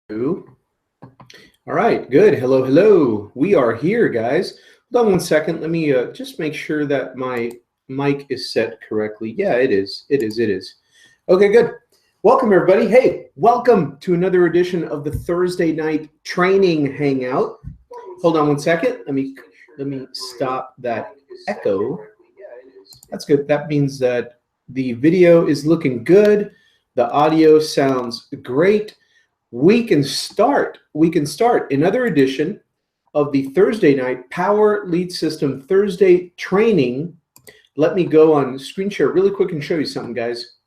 All right, good. Hello, hello. We are here, guys. Hold on one second. Let me just make sure that my mic is set correctly. Yeah, it is. It is. It is. Okay, good. Welcome, everybody. Hey, welcome to another edition of the Thursday night training hangout. Hold on one second. Let me stop that echo. That's good. That means that the video is looking good. The audio sounds great. We can start another edition of the Thursday night Power Lead System Thursday training. Let me go on screen share really quick and show you something, guys.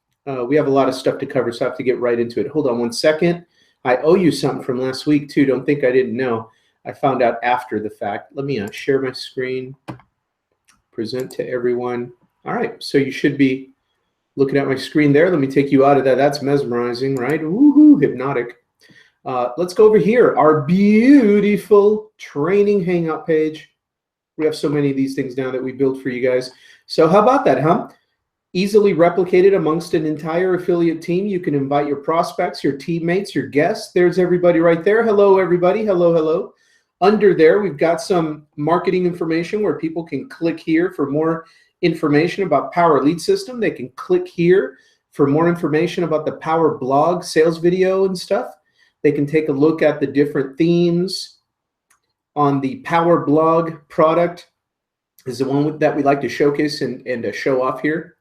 We have a lot of stuff to cover, so I have to get right into it. Hold on one second. I owe you something from last week, too. Don't think I didn't know. I found out after the fact. Let me share my screen, present to everyone. All right, so you should be looking at my screen there. Let me take you out of that. That's mesmerizing, right? Woohoo, hypnotic. Let's go over here, our beautiful training hangout page. We have so many of these things now that we built for you guys. So how about that, huh? Easily replicated amongst an entire affiliate team. You can invite your prospects, your teammates, your guests. There's everybody right there. Hello, everybody. Hello, hello. Under there, we've got some marketing information where people can click here for more information about Power Lead System. They can click here for more information about the Power Blog sales video and stuff. They can take a look at the different themes on the Power Blog product. Is the one that we like to showcase and show off here.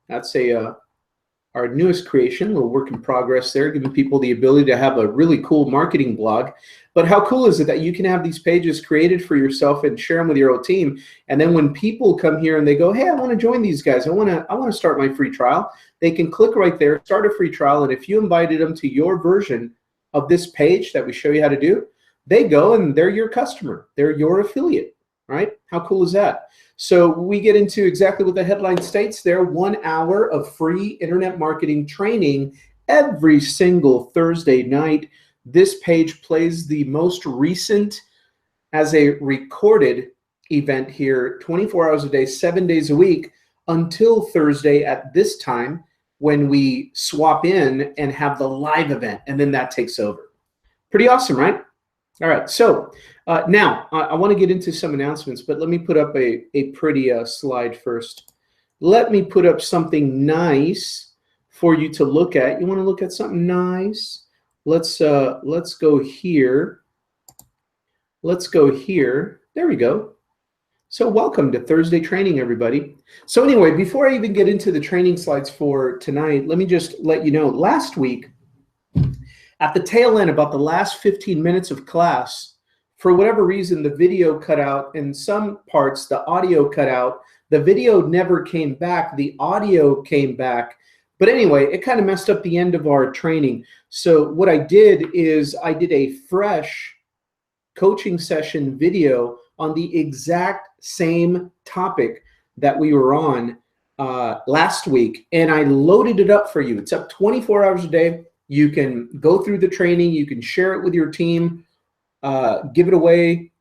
That's our newest creation, a little work in progress there, giving people the ability to have a really cool marketing blog. But how cool is it that you can have these pages created for yourself and share them with your own team? And then when people come here and they go, hey, I want to join these guys, I want to start my free trial, they can click right there, start a free trial, and if you invited them to your version of this page that we show you how to do, they go and they're your customer. They're your affiliate, right? How cool is that? So we get into exactly what the headline states there, 1 hour of free internet marketing training every single Thursday night. This page plays the most recent as a recorded event here, 24 hours a day, 7 days a week, until Thursday at this time, when we swap in and have the live event, and then that takes over. Pretty awesome, right? All right, so now I want to get into some announcements, but let me put up a pretty slide first. Let me put up something nice for you to look at. You want to look at something nice? Let's go here. Let's go here. There we go. So welcome to Thursday training, everybody. So anyway, before I even get into the training slides for tonight, let me just let you know, last week, at the tail end, about the last 15 minutes of class, for whatever reason, the video cut out. In some parts, the audio cut out. The video never came back. The audio came back. But anyway, it kind of messed up the end of our training. So what I did is I did a fresh coaching session video on the exact same topic that we were on last week, and I loaded it up for you. It's up 24 hours a day. You can go through the training. You can share it with your team, give it away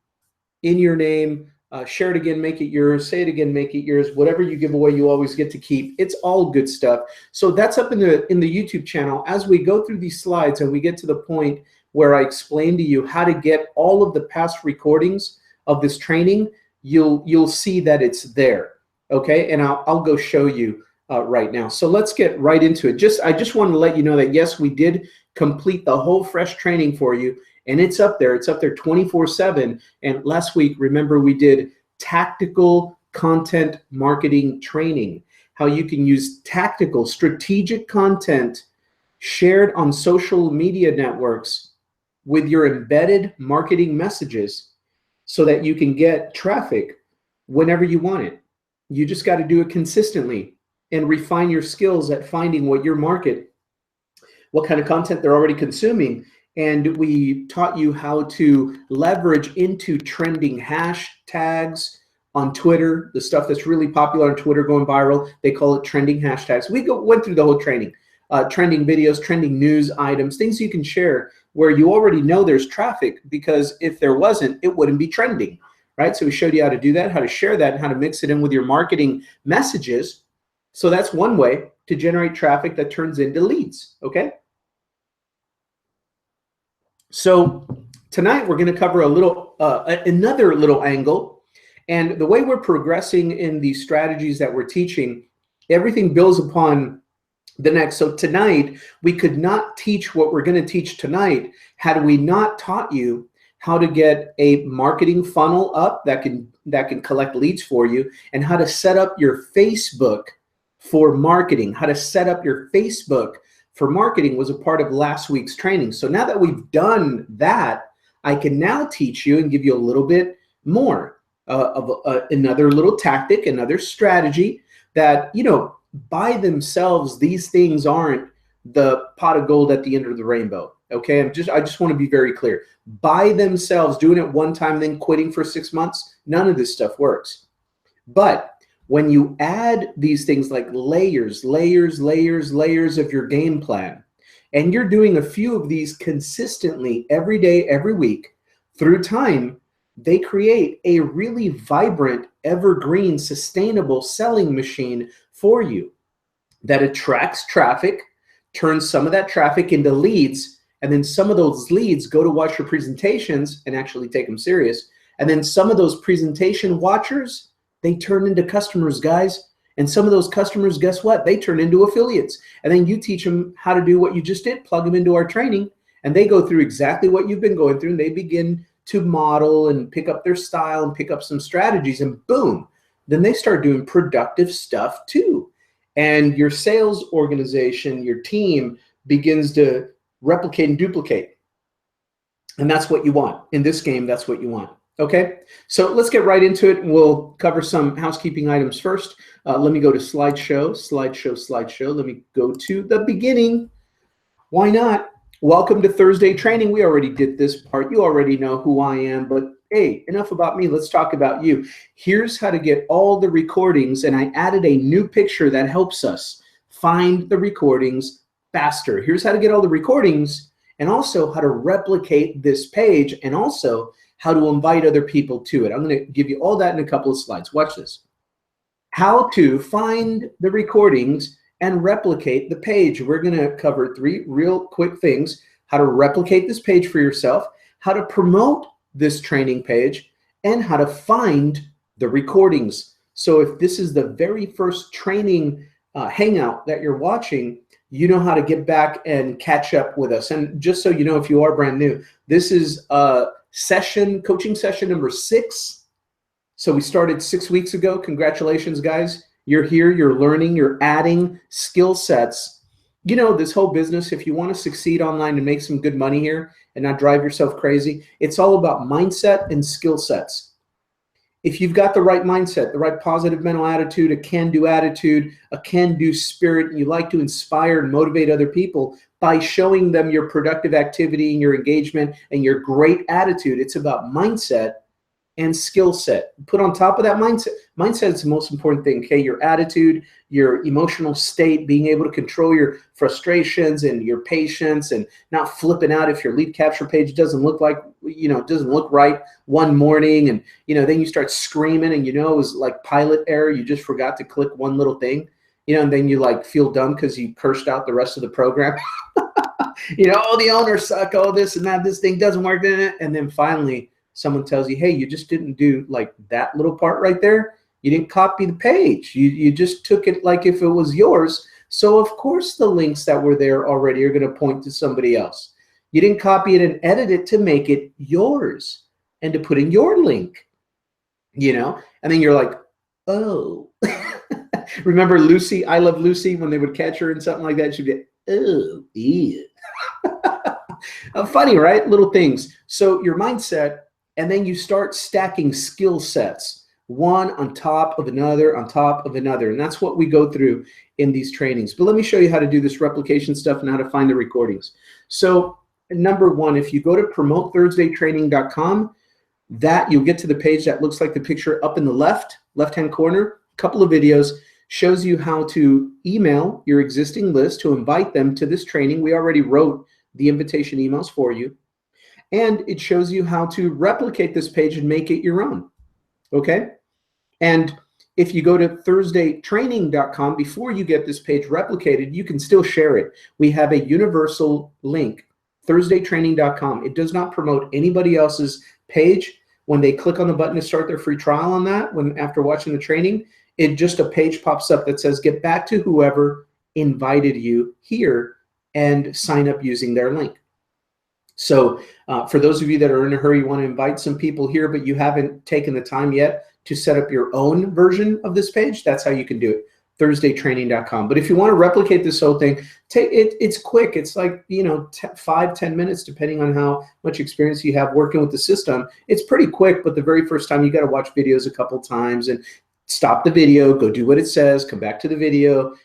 in your name, share it again, make it yours, say it again, make it yours. Whatever you give away, you always get to keep. It's all good stuff. So that's up in the YouTube channel. As we go through these slides and we get to the point where I explain to you how to get all of the past recordings of this training, you'll see that it's there, okay? And I'll go show you right now. So let's get right into it. I just want to let you know that yes, we did complete the whole fresh training for you, and it's up there. It's up there 24/7. And last week, remember, we did tactical content marketing training, how you can use tactical, strategic content shared on social media networks with your embedded marketing messages, so that you can get traffic whenever you want it. You just got to do it consistently and refine your skills at finding what your market, what kind of content they're already consuming. And we taught you how to leverage into trending hashtags on Twitter, the stuff that's really popular on Twitter going viral. They call it trending hashtags. We went through the whole training, trending videos, trending news items, things you can share where you already know there's traffic, because if there wasn't, it wouldn't be trending, right? So we showed you how to do that, how to share that, and how to mix it in with your marketing messages. So that's one way to generate traffic that turns into leads, okay? So tonight we're going to cover a little, another little angle. And the way we're progressing in the strategies that we're teaching, everything builds upon the next. So tonight, we could not teach what we're going to teach tonight had we not taught you how to get a marketing funnel up that can collect leads for you, and how to set up your Facebook for marketing. How to set up your Facebook for marketing was a part of last week's training. So now that we've done that, I can now teach you and give you a little bit more of another little tactic, another strategy that, you know, by themselves, these things aren't the pot of gold at the end of the rainbow. Okay, I just want to be very clear. By themselves, doing it one time, then quitting for 6 months, none of this stuff works. But when you add these things like layers of your game plan, and you're doing a few of these consistently every day, every week, through time, they create a really vibrant, evergreen, sustainable selling machine for you that attracts traffic, turns some of that traffic into leads, and then some of those leads go to watch your presentations and actually take them serious. And then some of those presentation watchers, they turn into customers, guys. And some of those customers, guess what? They turn into affiliates. And then you teach them how to do what you just did, plug them into our training, and they go through exactly what you've been going through, and they begin to model and pick up their style and pick up some strategies, and boom, then they start doing productive stuff too. And your sales organization, your team begins to replicate and duplicate. And that's what you want. In this game, that's what you want. Okay, so let's get right into it. We'll cover some housekeeping items first. Let me go to slideshow. Let me go to the beginning. Why not? Welcome to Thursday training. We already did this part. You already know who I am, but hey, enough about me. Let's talk about you. Here's how to get all the recordings, and I added a new picture that helps us find the recordings faster. Here's how to get all the recordings, and also how to replicate this page, and also how to invite other people to it. I'm going to give you all that in a couple of slides. Watch this. How to find the recordings and replicate the page. We're going to cover 3 real quick things: how to replicate this page for yourself, how to promote this training page, and how to find the recordings. So if this is the very first training hangout that you're watching, you know how to get back and catch up with us. And just so you know, if you are brand new, this is coaching session number 6. So we started 6 weeks ago. Congratulations, guys. You're here, you're learning, you're adding skill sets. You know, this whole business, if you want to succeed online and make some good money here and not drive yourself crazy, it's all about mindset and skill sets. If you've got the right mindset, the right positive mental attitude, a can-do attitude, a can-do spirit, and you like to inspire and motivate other people by showing them your productive activity and your engagement and your great attitude, it's about mindset and skill set. Put on top of that mindset is the most important thing, okay? Your attitude, your emotional state, being able to control your frustrations and your patience, and not flipping out if your lead capture page doesn't look like, you know, doesn't look right one morning, and, you know, then you start screaming, and, you know, it was like pilot error. You just forgot to click one little thing, you know, and then you like feel dumb because you cursed out the rest of the program. You know, oh, the owners suck, oh, this and that, this thing doesn't work, and then finally someone tells you, hey, you just didn't do like that little part right there. You didn't copy the page. You just took it like if it was yours. So of course the links that were there already are going to point to somebody else. You didn't copy it and edit it to make it yours and to put in your link, you know? And then you're like, oh. Remember Lucy, I Love Lucy, when they would catch her in something like that, she'd be, oh, yeah. Funny, right? Little things. So your mindset, and then you start stacking skill sets, one on top of another, on top of another. And that's what we go through in these trainings. But let me show you how to do this replication stuff and how to find the recordings. So number 1, if you go to promotethursdaytraining.com, that you'll get to the page that looks like the picture up in the left-hand corner. A couple of videos shows you how to email your existing list to invite them to this training. We already wrote the invitation emails for you. And it shows you how to replicate this page and make it your own, okay? And if you go to thursdaytraining.com, before you get this page replicated, you can still share it. We have a universal link ThursdayTraining.com. It does not promote anybody else's page. When they click on the button to start their free trial on that, after watching the training, it just a page pops up that says get back to whoever invited you here and sign up using their link. So for those of you that are in a hurry, you want to invite some people here, but you haven't taken the time yet to set up your own version of this page, that's how you can do it. ThursdayTraining.com. But if you want to replicate this whole thing, it's quick. It's like, 5-10 minutes, depending on how much experience you have working with the system. It's pretty quick, but the very first time you got to watch videos a couple times and stop the video, go do what it says, come back to the video,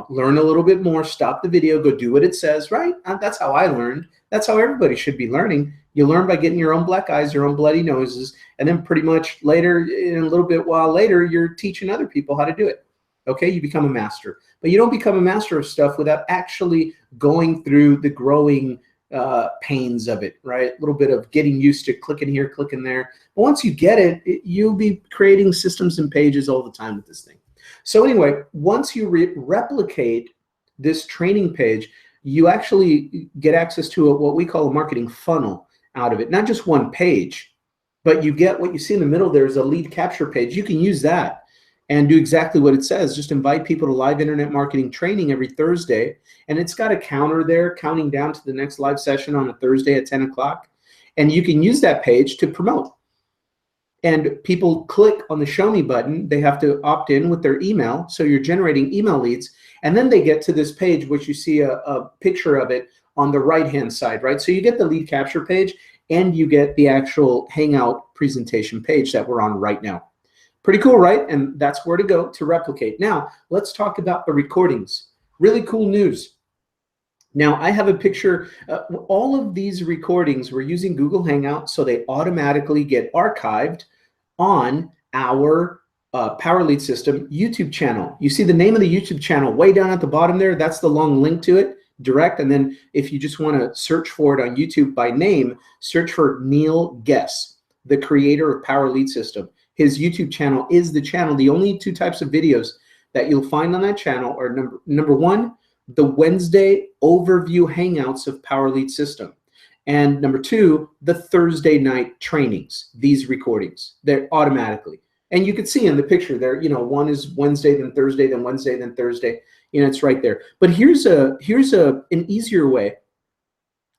learn a little bit more, stop the video, go do what it says, right? That's how I learned. That's how everybody should be learning. You learn by getting your own black eyes, your own bloody noses, and then pretty much later, in a little bit while later, you're teaching other people how to do it. Okay, you become a master. But you don't become a master of stuff without actually going through the growing pains of it, right? A little bit of getting used to clicking here, clicking there. But once you get it, you'll be creating systems and pages all the time with this thing. So anyway, once you replicate this training page, you actually get access to what we call a marketing funnel out of it. Not just one page, but you get what you see in the middle there is a lead capture page. You can use that and do exactly what it says. Just invite people to live internet marketing training every Thursday. And it's got a counter there counting down to the next live session on a Thursday at 10 o'clock. And you can use that page to promote. And people click on the show me button. They have to opt in with their email. So you're generating email leads. And then they get to this page, which you see a picture of it on the right-hand side, right? So you get the lead capture page and you get the actual Hangout presentation page that we're on right now. Pretty cool, right? And that's where to go to replicate. Now, let's talk about the recordings. Really cool news. Now, I have a picture. All of these recordings, we're using Google Hangout, so they automatically get archived on our PowerLead System YouTube channel. You see the name of the YouTube channel way down at the bottom there. That's the long link to it, direct. And then if you just want to search for it on YouTube by name, search for Neil Guess, the creator of PowerLead System. His YouTube channel is the channel. The only two types of videos that you'll find on that channel are number one, the Wednesday overview hangouts of PowerLead System. And number two, the Thursday night trainings, these recordings. They're automatically. And you can see in the picture there, one is Wednesday, then Thursday, then Wednesday, then Thursday. It's right there. But here's an easier way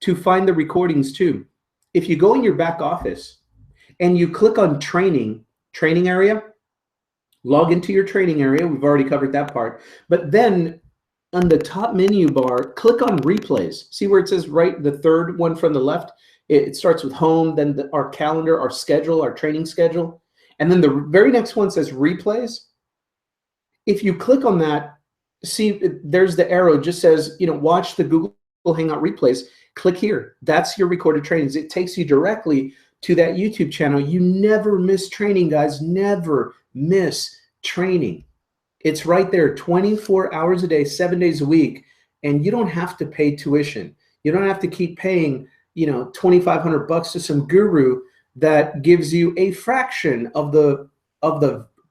to find the recordings too. If you go in your back office and you click on training area, log into your training area. We've already covered that part. But then on the top menu bar, click on replays. See where it says the third one from the left? It starts with home, then our calendar, our schedule, our training schedule. And then the very next one says replays. If you click on that, see there's the arrow, just says, watch the Google Hangout replays. Click here. That's your recorded trainings. It takes you directly to that YouTube channel. You never miss training, guys. Never miss training. It's right there 24 hours a day, 7 days a week, and you don't have to pay tuition. You don't have to keep paying, $2,500 to some guru that gives you a fraction of the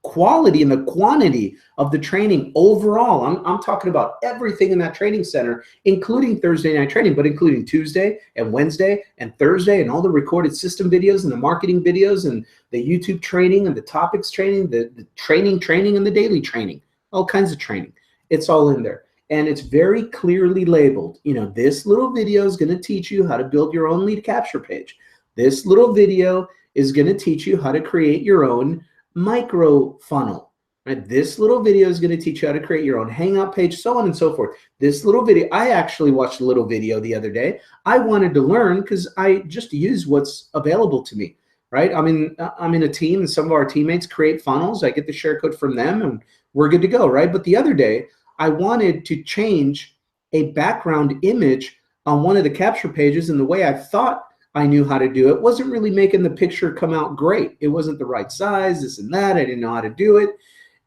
quality and the quantity of the training overall. I'm talking about everything in that training center, including Thursday night training, but including Tuesday and Wednesday and Thursday and all the recorded system videos and the marketing videos and the YouTube training and the topics training, the training and the daily training, all kinds of training. It's all in there. And it's very clearly labeled. This little video is going to teach you how to build your own lead capture page. This little video is going to teach you how to create your own micro funnel, right? This little video is going to teach you how to create your own Hangout page, so on and so forth. This little video, I actually watched a little video the other day. I wanted to learn because I just use what's available to me, right? I'm in a team and some of our teammates create funnels. I get the share code from them and we're good to go, right? But the other day, I wanted to change a background image on one of the capture pages, and the way I thought I knew how to do it wasn't really making the picture come out great. It wasn't the right size, this and that. I didn't know how to do it.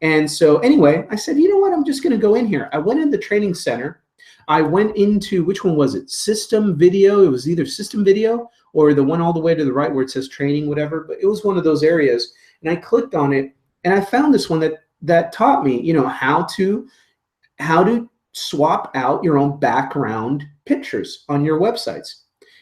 And so anyway, I said, you know what? I'm just going to go in here. I went in the training center. I went into, which one was it? System video. It was either system video or the one all the way to the right where it says training, whatever. But it was one of those areas. And I clicked on it and I found this one that taught me, how to swap out your own background pictures on your websites.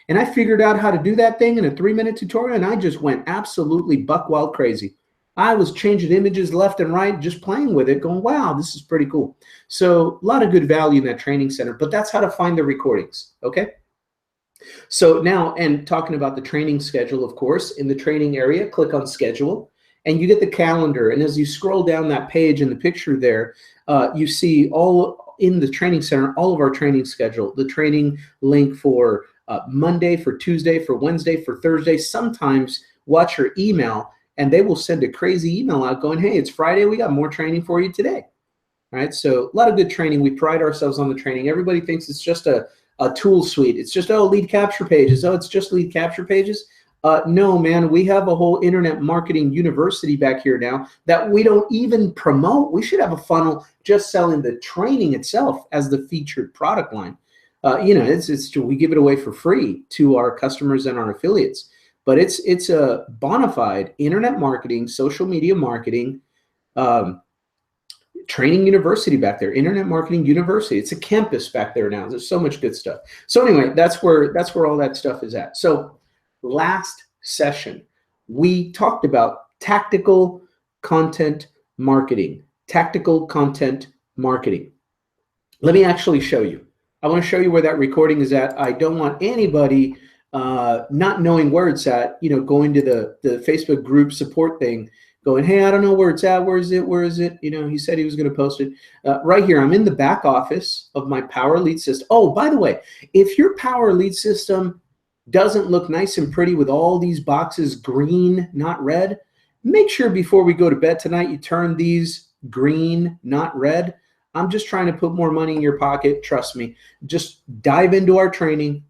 And I figured out how to do that thing in a 3-minute tutorial, and I just went absolutely buck wild crazy. I was changing images left and right, just playing with it, going, wow, this is pretty cool. So a lot of good value in that training center, but that's how to find the recordings, okay? So now, and talking about the training schedule, of course, in the training area, click on schedule, and you get the calendar. And as you scroll down that page in the picture there, you see all in the training center, all of our training schedule, the training link for Monday, for Tuesday, for Wednesday, for Thursday. Sometimes watch your email, and they will send a crazy email out going, hey, it's Friday, we got more training for you today. All right, so a lot of good training. We pride ourselves on the training. Everybody thinks it's just a tool suite. It's just, oh, lead capture pages. Oh, it's just lead capture pages. No, man, we have a whole internet marketing university back here now that we don't even promote. We should have a funnel just selling the training itself as the featured product line. You know, we give it away for free to our customers and our affiliates. But it's a bona fide internet marketing, social media marketing, training university back there, internet marketing university. It's a campus back there now. There's so much good stuff. So anyway, that's where all that stuff is at. So last session, we talked about tactical content marketing. Tactical content marketing. Let me actually show you. I want to show you where that recording is at. I don't want anybody not knowing where it's at, you know, going to the Facebook group support thing, going, hey, I don't know where it's at. Where is it? Where is it? You know, he said he was going to post it. Right here, I'm in the back office of my Power Lead system. Oh, by the way, if your Power Lead system doesn't look nice and pretty with all these boxes green, not red, make sure before we go to bed tonight, you turn these green, not red. I'm just trying to put more money in your pocket. Trust me. Just dive into our training.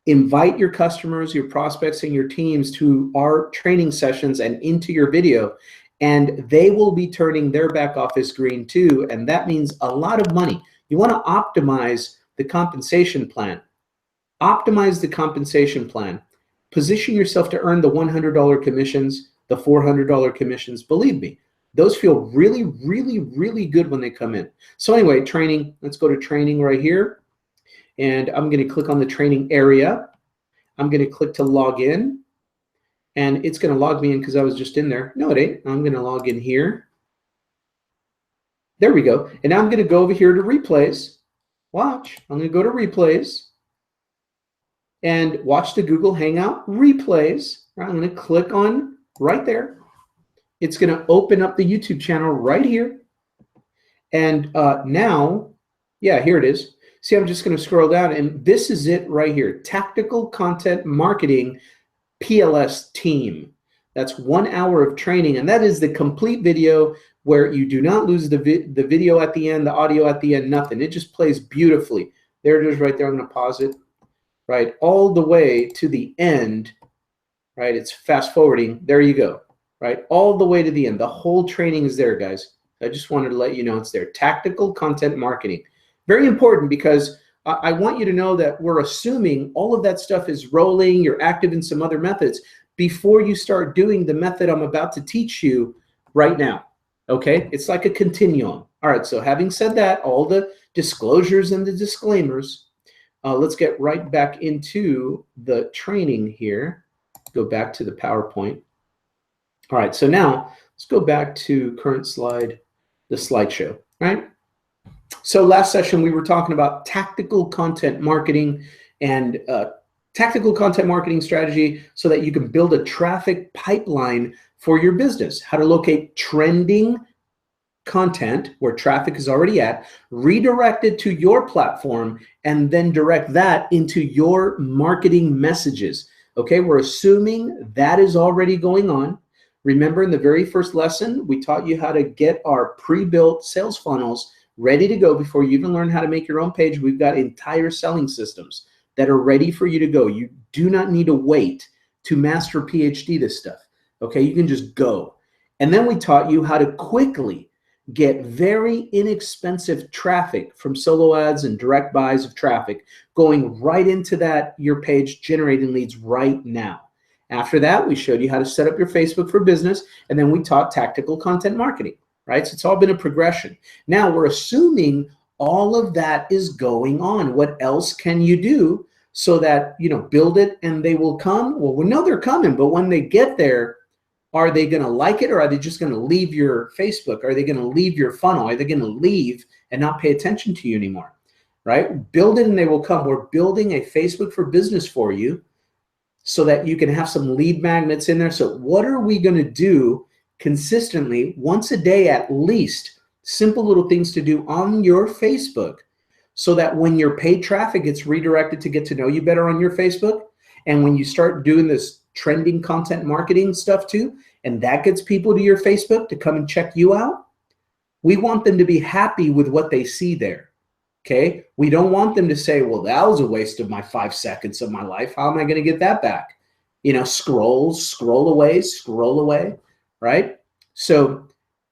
Invite your customers, your prospects, and your teams to our training sessions and into your video, and they will be turning their back office green too, and that means a lot of money. You want to optimize the compensation plan. Optimize the compensation plan. Position yourself to earn the $100 commissions, the $400 commissions. Believe me, those feel really, really, really good when they come in. So anyway, training, let's go to training right here. And I'm going to click on the training area. I'm going to click to log in. And it's going to log me in because I was just in there. No, it ain't. I'm going to log in here. There we go. And now I'm going to go over here to replays. Watch. I'm going to go to replays. And watch the Google Hangout replays. I'm going to click on right there. It's going to open up the YouTube channel right here. And now, yeah, here it is. See, I'm just going to scroll down, and this is it right here. Tactical Content Marketing PLS Team. That's 1 hour of training, and that is the complete video where you do not lose the video at the end, the audio at the end, nothing. It just plays beautifully. There it is right there. I'm going to pause it. Right, all the way to the end. Right, it's fast forwarding. There you go. Right, all the way to the end. The whole training is there, guys. I just wanted to let you know it's there. Tactical Content Marketing. Very important, because I want you to know that we're assuming all of that stuff is rolling, you're active in some other methods before you start doing the method I'm about to teach you right now, okay? It's like a continuum. All right, so having said that, all the disclosures and the disclaimers, let's get right back into the training here. Go back to the PowerPoint. All right, so now let's go back to current slide, the slideshow, right? So last session, we were talking about tactical content marketing and tactical content marketing strategy so that you can build a traffic pipeline for your business, how to locate trending content where traffic is already at, redirect it to your platform, and then direct that into your marketing messages. Okay, we're assuming that is already going on. Remember, in the very first lesson, we taught you how to get our pre-built sales funnels ready to go before you even learn how to make your own page. We've got entire selling systems that are ready for you to go. You do not need to wait to master PhD this stuff. Okay, you can just go. And then we taught you how to quickly get very inexpensive traffic from solo ads and direct buys of traffic going right into that your page, generating leads right now. After that, we showed you how to set up your Facebook for business, and then we taught tactical content marketing. Right? So it's all been a progression. Now we're assuming all of that is going on. What else can you do so that, build it and they will come. Well, we know they're coming, but when they get there, are they going to like it, or are they just going to leave your Facebook? Are they going to leave your funnel? Are they going to leave and not pay attention to you anymore? Right? Build it and they will come. We're building a Facebook for Business for you so that you can have some lead magnets in there. So what are we going to do consistently once a day at least? Simple little things to do on your Facebook so that when your paid traffic gets redirected to get to know you better on your Facebook, and when you start doing this trending content marketing stuff too, and that gets people to your Facebook to come and check you out, we want them to be happy with what they see there. Okay? We don't want them to say, well, that was a waste of my 5 seconds of my life. How am I going to get that back? Scroll away, right? So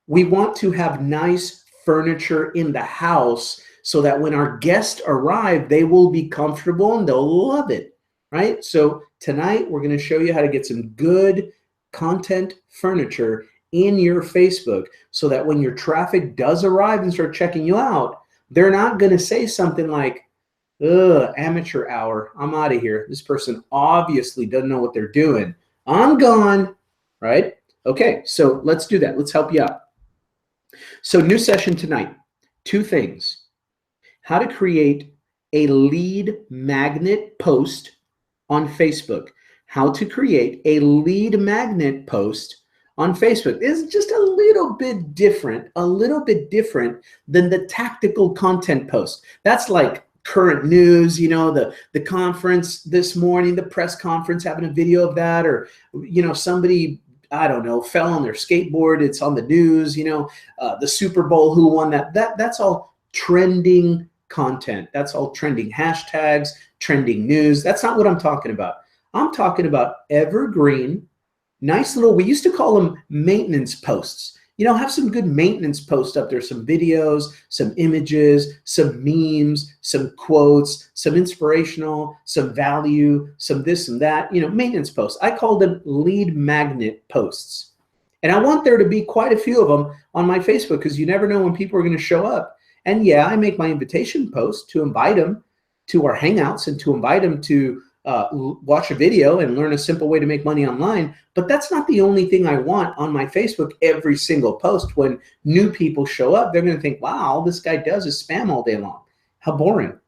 we want to have nice furniture in the house so that when our guests arrive, they will be comfortable and they'll love it, right? So tonight, we're going to show you how to get some good content furniture in your Facebook so that when your traffic does arrive and start checking you out, they're not going to say something like, ugh, amateur hour, I'm out of here. This person obviously doesn't know what they're doing. I'm gone, right? Okay, so let's do that. Let's help you out. So new session tonight, 2 things. How to create a lead magnet post on Facebook. How to create a lead magnet post on Facebook. This is just a little bit different than the tactical content post. That's like current news, the conference this morning, the press conference, having a video of that, or, somebody, I don't know, fell on their skateboard. It's on the news, the Super Bowl, who won that. That's all trending content. That's all trending hashtags, trending news. That's not what I'm talking about. I'm talking about evergreen, nice little, we used to call them maintenance posts. Have some good maintenance posts up there, some videos, some images, some memes, some quotes, some inspirational, some value, some this and that, maintenance posts. I call them lead magnet posts. And I want there to be quite a few of them on my Facebook because you never know when people are going to show up. And yeah, I make my invitation post to invite them to our Hangouts and to invite them to watch a video and learn a simple way to make money online. But that's not the only thing I want on my Facebook every single post. When new people show up, they're going to think, wow, all this guy does is spam all day long. How boring,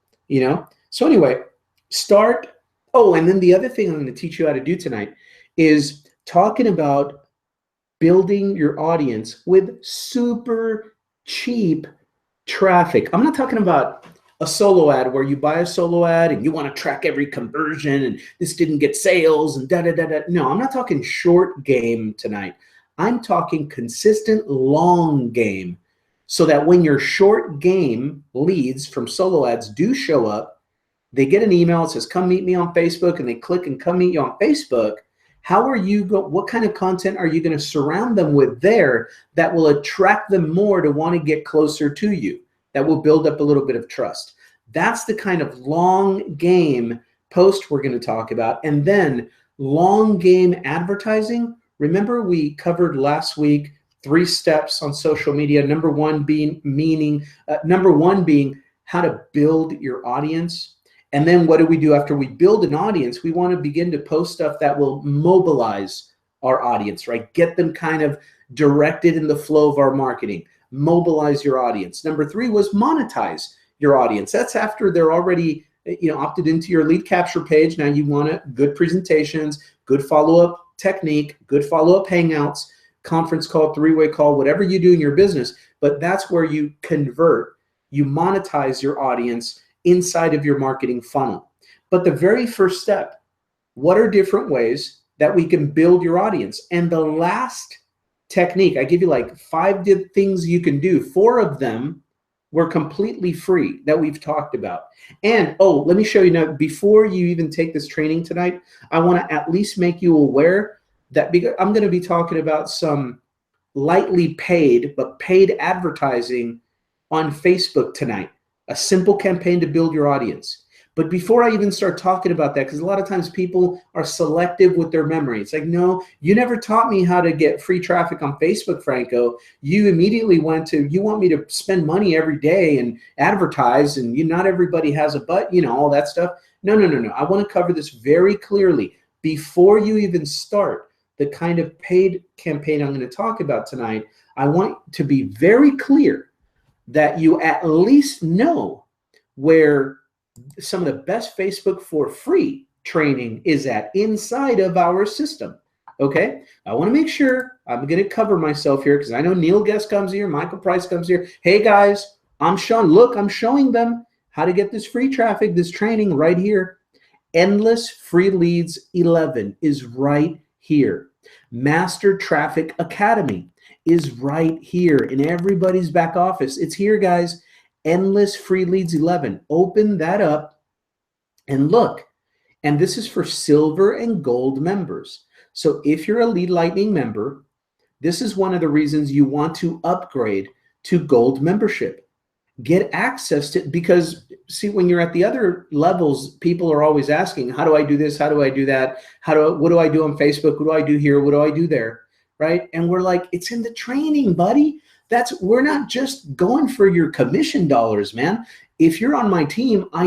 So anyway, start. Oh, and then the other thing I'm going to teach you how to do tonight is talking about building your audience with super cheap traffic. I'm not talking about a solo ad where you buy a solo ad and you want to track every conversion and this didn't get sales and da-da-da-da. No, I'm not talking short game tonight. I'm talking consistent long game so that when your short game leads from solo ads do show up, they get an email that says, come meet me on Facebook, and they click and come meet you on Facebook. How are you what kind of content are you going to surround them with there that will attract them more to want to get closer to you? That will build up a little bit of trust. That's the kind of long game post we're going to talk about. And then long game advertising. Remember we covered last week 3 steps on social media. Number one being how to build your audience. And then what do we do after we build an audience? We want to begin to post stuff that will mobilize our audience, right? Get them kind of directed in the flow of our marketing. Mobilize your audience. Number 3 was monetize your audience. That's after they're already opted into your lead capture page. Now you want good presentations, good follow-up technique, good follow-up hangouts, conference call, 3-way call, whatever you do in your business. But that's where you convert, you monetize your audience inside of your marketing funnel. But the very first step, what are different ways that we can build your audience? And the last technique, I give you like 5 things you can do. 4 of them were completely free that we've talked about. And let me show you now, before you even take this training tonight, I want to at least make you aware that I'm going to be talking about some lightly paid, but paid advertising on Facebook tonight. A simple campaign to build your audience. But before I even start talking about that, because a lot of times people are selective with their memory. It's like, no, you never taught me how to get free traffic on Facebook, Franco. You immediately went to, you want me to spend money every day and advertise, and not everybody has a butt, all that stuff. No, no, no, no. I want to cover this very clearly before you even start the kind of paid campaign I'm going to talk about tonight. I want to be very clear that you at least know where some of the best Facebook for free training is at inside of our system. Okay, I want to make sure I'm going to cover myself here because I know Neil Guest comes here, Michael Price comes here. Hey guys, I'm Sean. Look, I'm showing them how to get this free traffic, this training right here. Endless Free Leads 11 is right here. Master Traffic Academy is right here in everybody's back office. It's here, guys. Endless Free Leads 11. Open that up and look. And this is for silver and gold members. So if you're a Lead Lightning member, this is one of the reasons you want to upgrade to gold membership. Get access to, because see, when you're at the other levels, people are always asking, how do I do this? How do I do that? What do I do on Facebook? What do I do here? What do I do there? Right? And we're like, it's in the training, buddy. We're not just going for your commission dollars, man. If you're on my team, I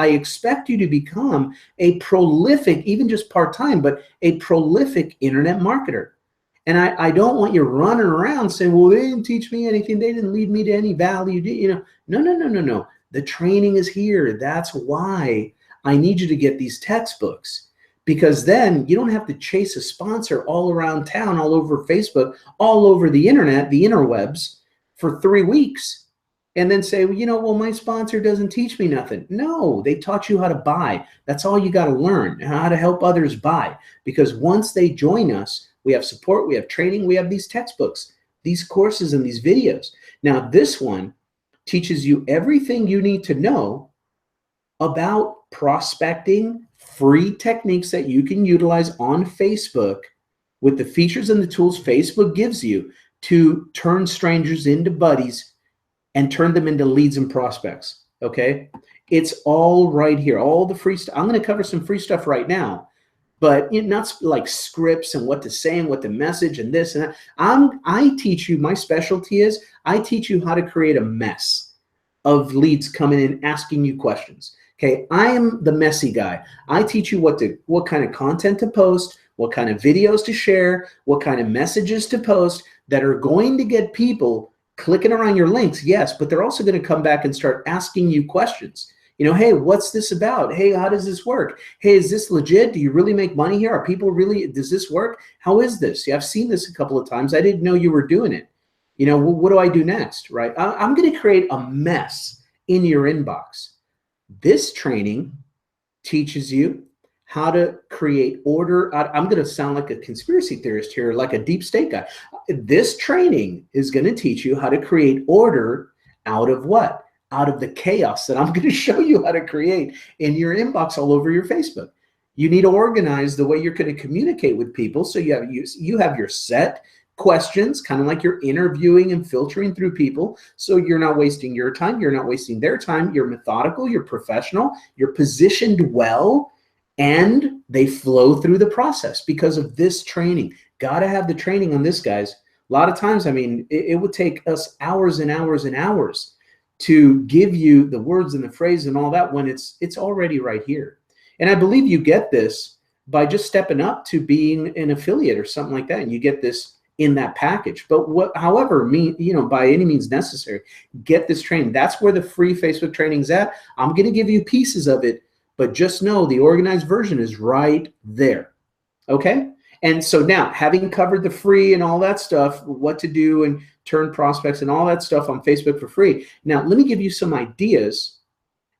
expect you to become a prolific, even just part-time, but a prolific internet marketer. And I don't want you running around saying, well, they didn't teach me anything. They didn't lead me to any value. No, no, no, no, no. The training is here. That's why I need you to get these textbooks, because then you don't have to chase a sponsor all around town, all over Facebook, all over the internet, the interwebs for 3 weeks and then say, well, my sponsor doesn't teach me nothing. No, they taught you how to buy. That's all you got to learn, how to help others buy. Because once they join us, we have support, we have training, we have these textbooks, these courses, and these videos. Now, this one teaches you everything you need to know about prospecting, free techniques that you can utilize on Facebook with the features and the tools Facebook gives you to turn strangers into buddies and turn them into leads and prospects, okay? It's all right here, all the free stuff. I'm going to cover some free stuff right now. But not like scripts and what to say and what to message and this and that. I teach you, my specialty is I teach you how to create a mess of leads coming in asking you questions. Okay, I am the messy guy. I teach you what kind of content to post, what kind of videos to share, what kind of messages to post that are going to get people clicking around your links, yes, but they're also going to come back and start asking you questions. Hey, what's this about? Hey, how does this work? Hey, is this legit? Do you really make money here? Are people really, does this work? How is this? Yeah, I've seen this a couple of times. I didn't know you were doing it. What do I do next, right? I'm going to create a mess in your inbox. This training teaches you how to create order. I'm going to sound like a conspiracy theorist here, like a deep state guy. This training is going to teach you how to create order out of what? Out of the chaos that I'm going to show you how to create in your inbox all over your Facebook. You need to organize the way you're going to communicate with people. So you have your set questions, kind of like you're interviewing and filtering through people. So you're not wasting your time. You're not wasting their time. You're methodical. You're professional. You're positioned well, and they flow through the process because of this training. Got to have the training on this, guys. A lot of times, it would take us hours and hours and hours to give you the words and the phrase and all that when it's already right here. And I believe you get this by just stepping up to being an affiliate or something like that, and you get this in that package. But however, by any means necessary, get this training. That's where the free Facebook training's at. I'm going to give you pieces of it, but just know the organized version is right there. Okay? And so now, having covered the free and all that stuff, what to do and turn prospects and all that stuff on Facebook for free. Now, let me give you some ideas,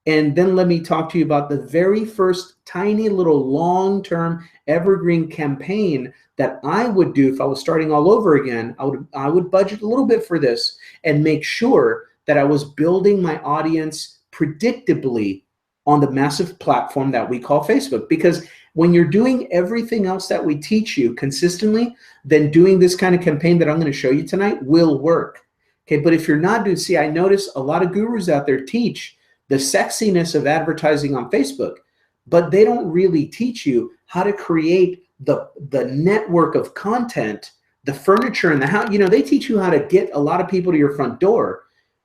and then let me talk to you about the very first tiny little long-term evergreen campaign that I would do if I was starting all over again. I would budget a little bit for this and make sure that I was building my audience predictably on the massive platform that we call Facebook. Because when you're doing everything else that we teach you consistently, then doing this kind of campaign that I'm going to show you tonight will work. Okay, but if you're not doing, see, I notice a lot of gurus out there teach the sexiness of advertising on Facebook, but they don't really teach you how to create the network of content, the furniture in the house. They teach you how to get a lot of people to your front door,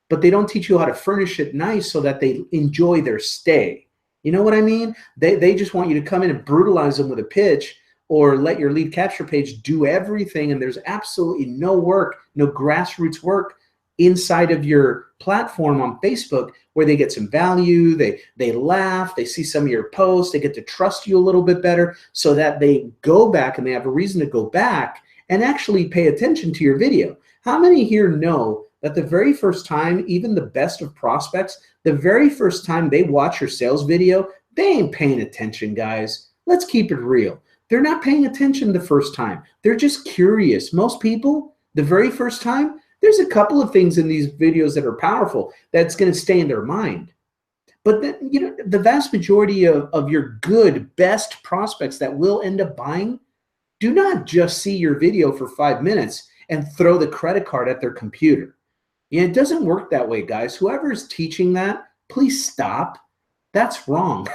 but they don't teach you how to furnish it nice so that they enjoy their stay. You know what I mean? They just want you to come in and brutalize them with a pitch, or let your lead capture page do everything, and there's absolutely no work, no grassroots work inside of your platform on Facebook where they get some value, they laugh, they see some of your posts, they get to trust you a little bit better so that they go back and they have a reason to go back and actually pay attention to your video. How many here know that the very first time, even the best of prospects, the very first time they watch your sales video, they ain't paying attention, guys. Let's keep it real. They're not paying attention the first time. They're just curious. Most people, the very first time, there's a couple of things in these videos that are powerful that's going to stay in their mind. But then, you know, the vast majority of your good, best prospects that will end up buying do not just see your video for 5 minutes and throw the credit card at their computer. Yeah, it doesn't work that way, guys. Whoever's teaching that, please stop. That's wrong.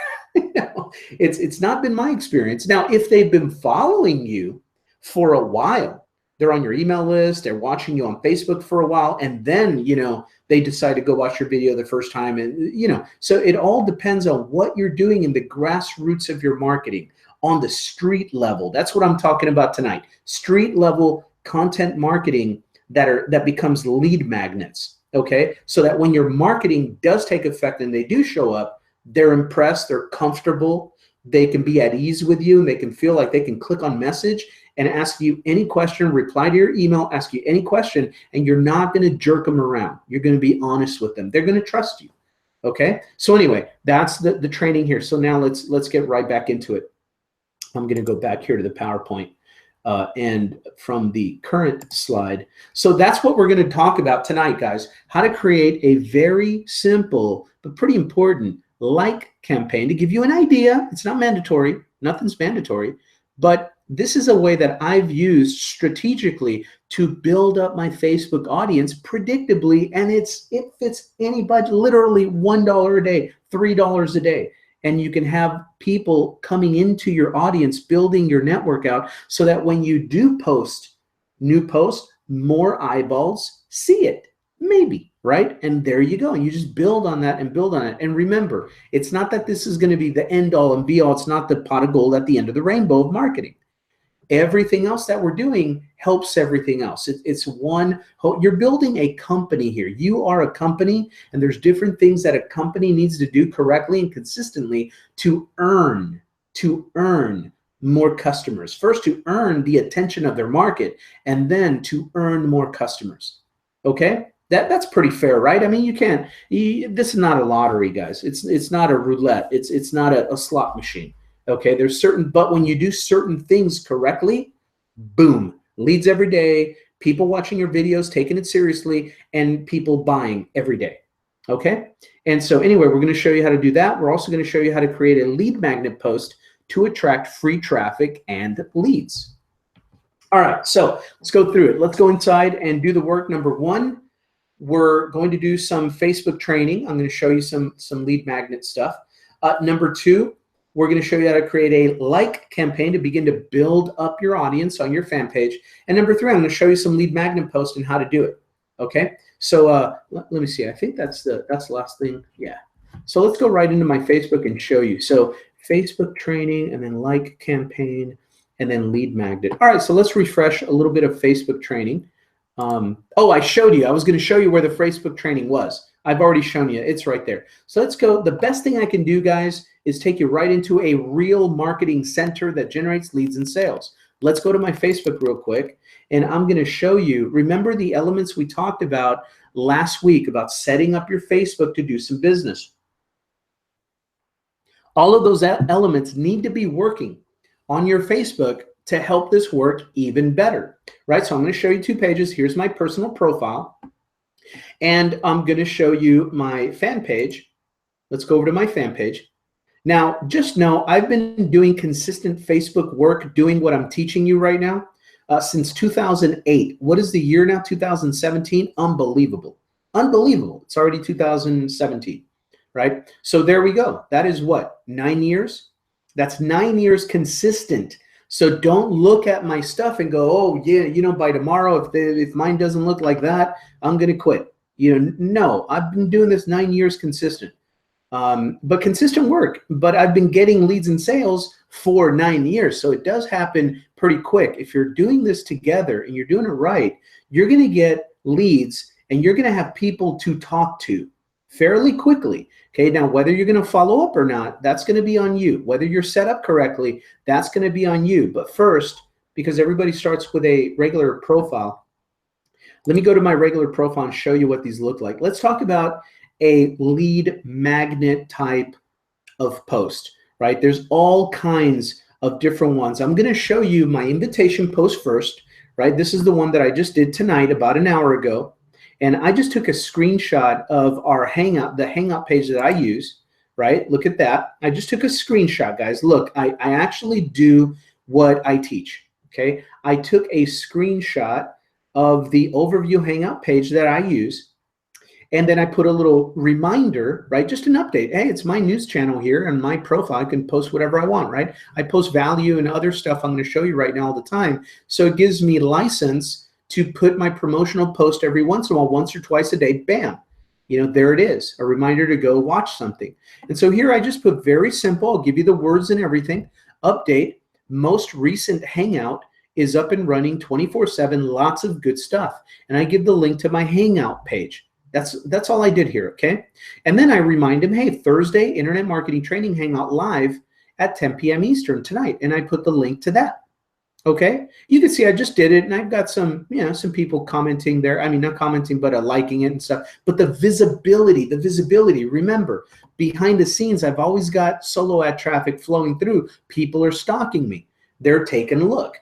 It's not been my experience. Now, if they've been following you for a while, they're on your email list, they're watching you on Facebook for a while, and then, you know, they decide to go watch your video the first time. And, you know, so it all depends on what you're doing in the grassroots of your marketing on the street level. That's what I'm talking about tonight. Street level content marketing that becomes lead magnets. Okay. So that when your marketing does take effect and they do show up, they're impressed, they're comfortable, they can be at ease with you, and they can feel like they can click on message and ask you any question, reply to your email, ask you any question, and you're not going to jerk them around. You're going to be honest with them. They're going to trust you. Okay. So anyway, that's the training here. So now let's get right back into it. I'm going to go back here to the PowerPoint and from the current slide. So that's what we're going to talk about tonight, guys. How to create a very simple but pretty important like campaign to give you an idea. It's not mandatory. Nothing's mandatory. But this is a way that I've used strategically to build up my Facebook audience predictably, and it fits any budget, literally $1 a day, $3 a day. And you can have people coming into your audience, building your network out so that when you do post new posts, more eyeballs see it, maybe, right? And there you go. And you just build on that and build on it. And remember, it's not that this is going to be the end all and be all. It's not the pot of gold at the end of the rainbow of marketing. Everything else that we're doing helps everything else. It's one, you're building a company here. You are a company, and there's different things that a company needs to do correctly and consistently to earn more customers. First, to earn the attention of their market, and then to earn more customers. Okay? That's pretty fair, right? I mean, this is not a lottery, guys. It's not a roulette. It's not a slot machine. Okay, but when you do certain things correctly, boom, leads every day, people watching your videos, taking it seriously, and people buying every day. Okay, and so anyway, we're going to show you how to do that. We're also going to show you how to create a lead magnet post to attract free traffic and leads. All right, so let's go through it. Let's go inside and do the work. Number one, we're going to do some Facebook training. I'm going to show you some lead magnet stuff. Number two, we're going to show you how to create a like campaign to begin to build up your audience on your fan page. And number three, I'm going to show you some lead magnet posts and how to do it. Okay, so let me see. I think that's the last thing. Yeah. So let's go right into my Facebook and show you. So Facebook training, and then like campaign, and then lead magnet. All right, so let's refresh a little bit of Facebook training. Oh, I showed you. I was going to show you where the Facebook training was. I've already shown you. It's right there. So let's go. The best thing I can do, guys, is take you right into a real marketing center that generates leads and sales. Let's go to my Facebook real quick, and I'm going to show you. Remember the elements we talked about last week about setting up your Facebook to do some business. All of those elements need to be working on your Facebook to help this work even better, right? So I'm going to show you 2 pages. Here's my personal profile, and I'm going to show you my fan page. Let's go over to my fan page. Now, just know I've been doing consistent Facebook work, doing what I'm teaching you right now since 2008. What is the year now? 2017? Unbelievable. Unbelievable. It's already 2017, right? So there we go. That is what? 9 years? That's 9 years consistent. So don't look at my stuff and go, oh, yeah, you know, by tomorrow, if mine doesn't look like that, I'm going to quit. You know, no, I've been doing this 9 years consistent. but consistent work. But I've been getting leads and sales for 9 years. So it does happen pretty quick. If you're doing this together and you're doing it right, you're going to get leads and you're going to have people to talk to fairly quickly. Okay, now whether you're going to follow up or not, that's going to be on you. Whether you're set up correctly, that's going to be on you. But first, because everybody starts with a regular profile, let me go to my regular profile and show you what these look like. Let's talk about a lead magnet type of post, right? There's all kinds of different ones. I'm going to show you my invitation post first, right? This is the one that I just did tonight about an hour ago. And I just took a screenshot of our Hangout, the Hangout page that I use, right? Look at that. I just took a screenshot, guys. Look, I actually do what I teach, okay? I took a screenshot of the overview Hangout page that I use. And then I put a little reminder, right? Just an update. Hey, it's my news channel here and my profile. I can post whatever I want, right? I post value and other stuff I'm going to show you right now all the time. So it gives me license to put my promotional post every once in a while, once or twice a day, bam. You know, there it is, a reminder to go watch something. And so here I just put very simple, I'll give you the words and everything. Update, most recent Hangout is up and running 24/7, lots of good stuff. And I give the link to my Hangout page. That's all I did here, okay? And then I remind him, hey, Thursday, Internet Marketing Training Hangout live at 10 p.m. Eastern tonight. And I put the link to that. Okay, you can see I just did it, and I've got some, you know, some people commenting there. I mean, not commenting, but liking it and stuff. But the visibility. Remember, behind the scenes, I've always got solo ad traffic flowing through. People are stalking me. They're taking a look.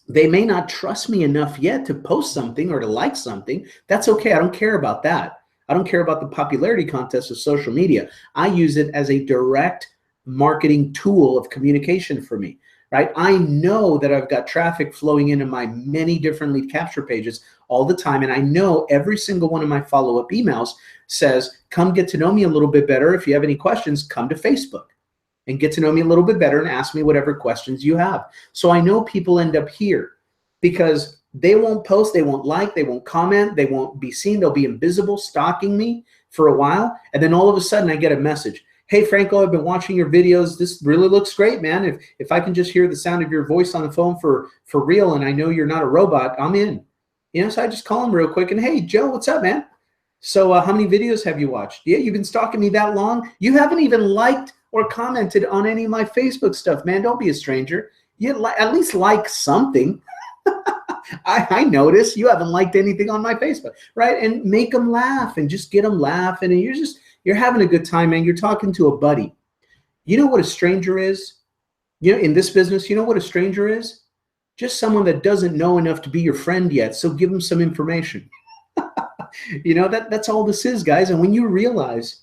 They may not trust me enough yet to post something or to like something. That's okay. I don't care about that. I don't care about the popularity contest of social media. I use it as a direct marketing tool of communication for me. Right? I know that I've got traffic flowing into my many different lead capture pages all the time. And I know every single one of my follow-up emails says, come get to know me a little bit better. If you have any questions, come to Facebook and get to know me a little bit better and ask me whatever questions you have. So I know people end up here because they won't post, they won't like, they won't comment, they won't be seen. They'll be invisible, stalking me for a while. And then all of a sudden I get a message. Hey, Franco, I've been watching your videos. This really looks great, man. If I can just hear the sound of your voice on the phone for real and I know you're not a robot, I'm in. You know, so I just call him real quick and, hey, Joe, what's up, man? So how many videos have you watched? Yeah, you've been stalking me that long? You haven't even liked or commented on any of my Facebook stuff, man. Don't be a stranger. You at least like something. I notice you haven't liked anything on my Facebook, right? And make them laugh and just get them laughing. And you're having a good time, man. You're talking to a buddy. You know what a stranger is? You know, in this business, you know what a stranger is? Just someone that doesn't know enough to be your friend yet. So give them some information. You know, that's all this is, guys. And when you realize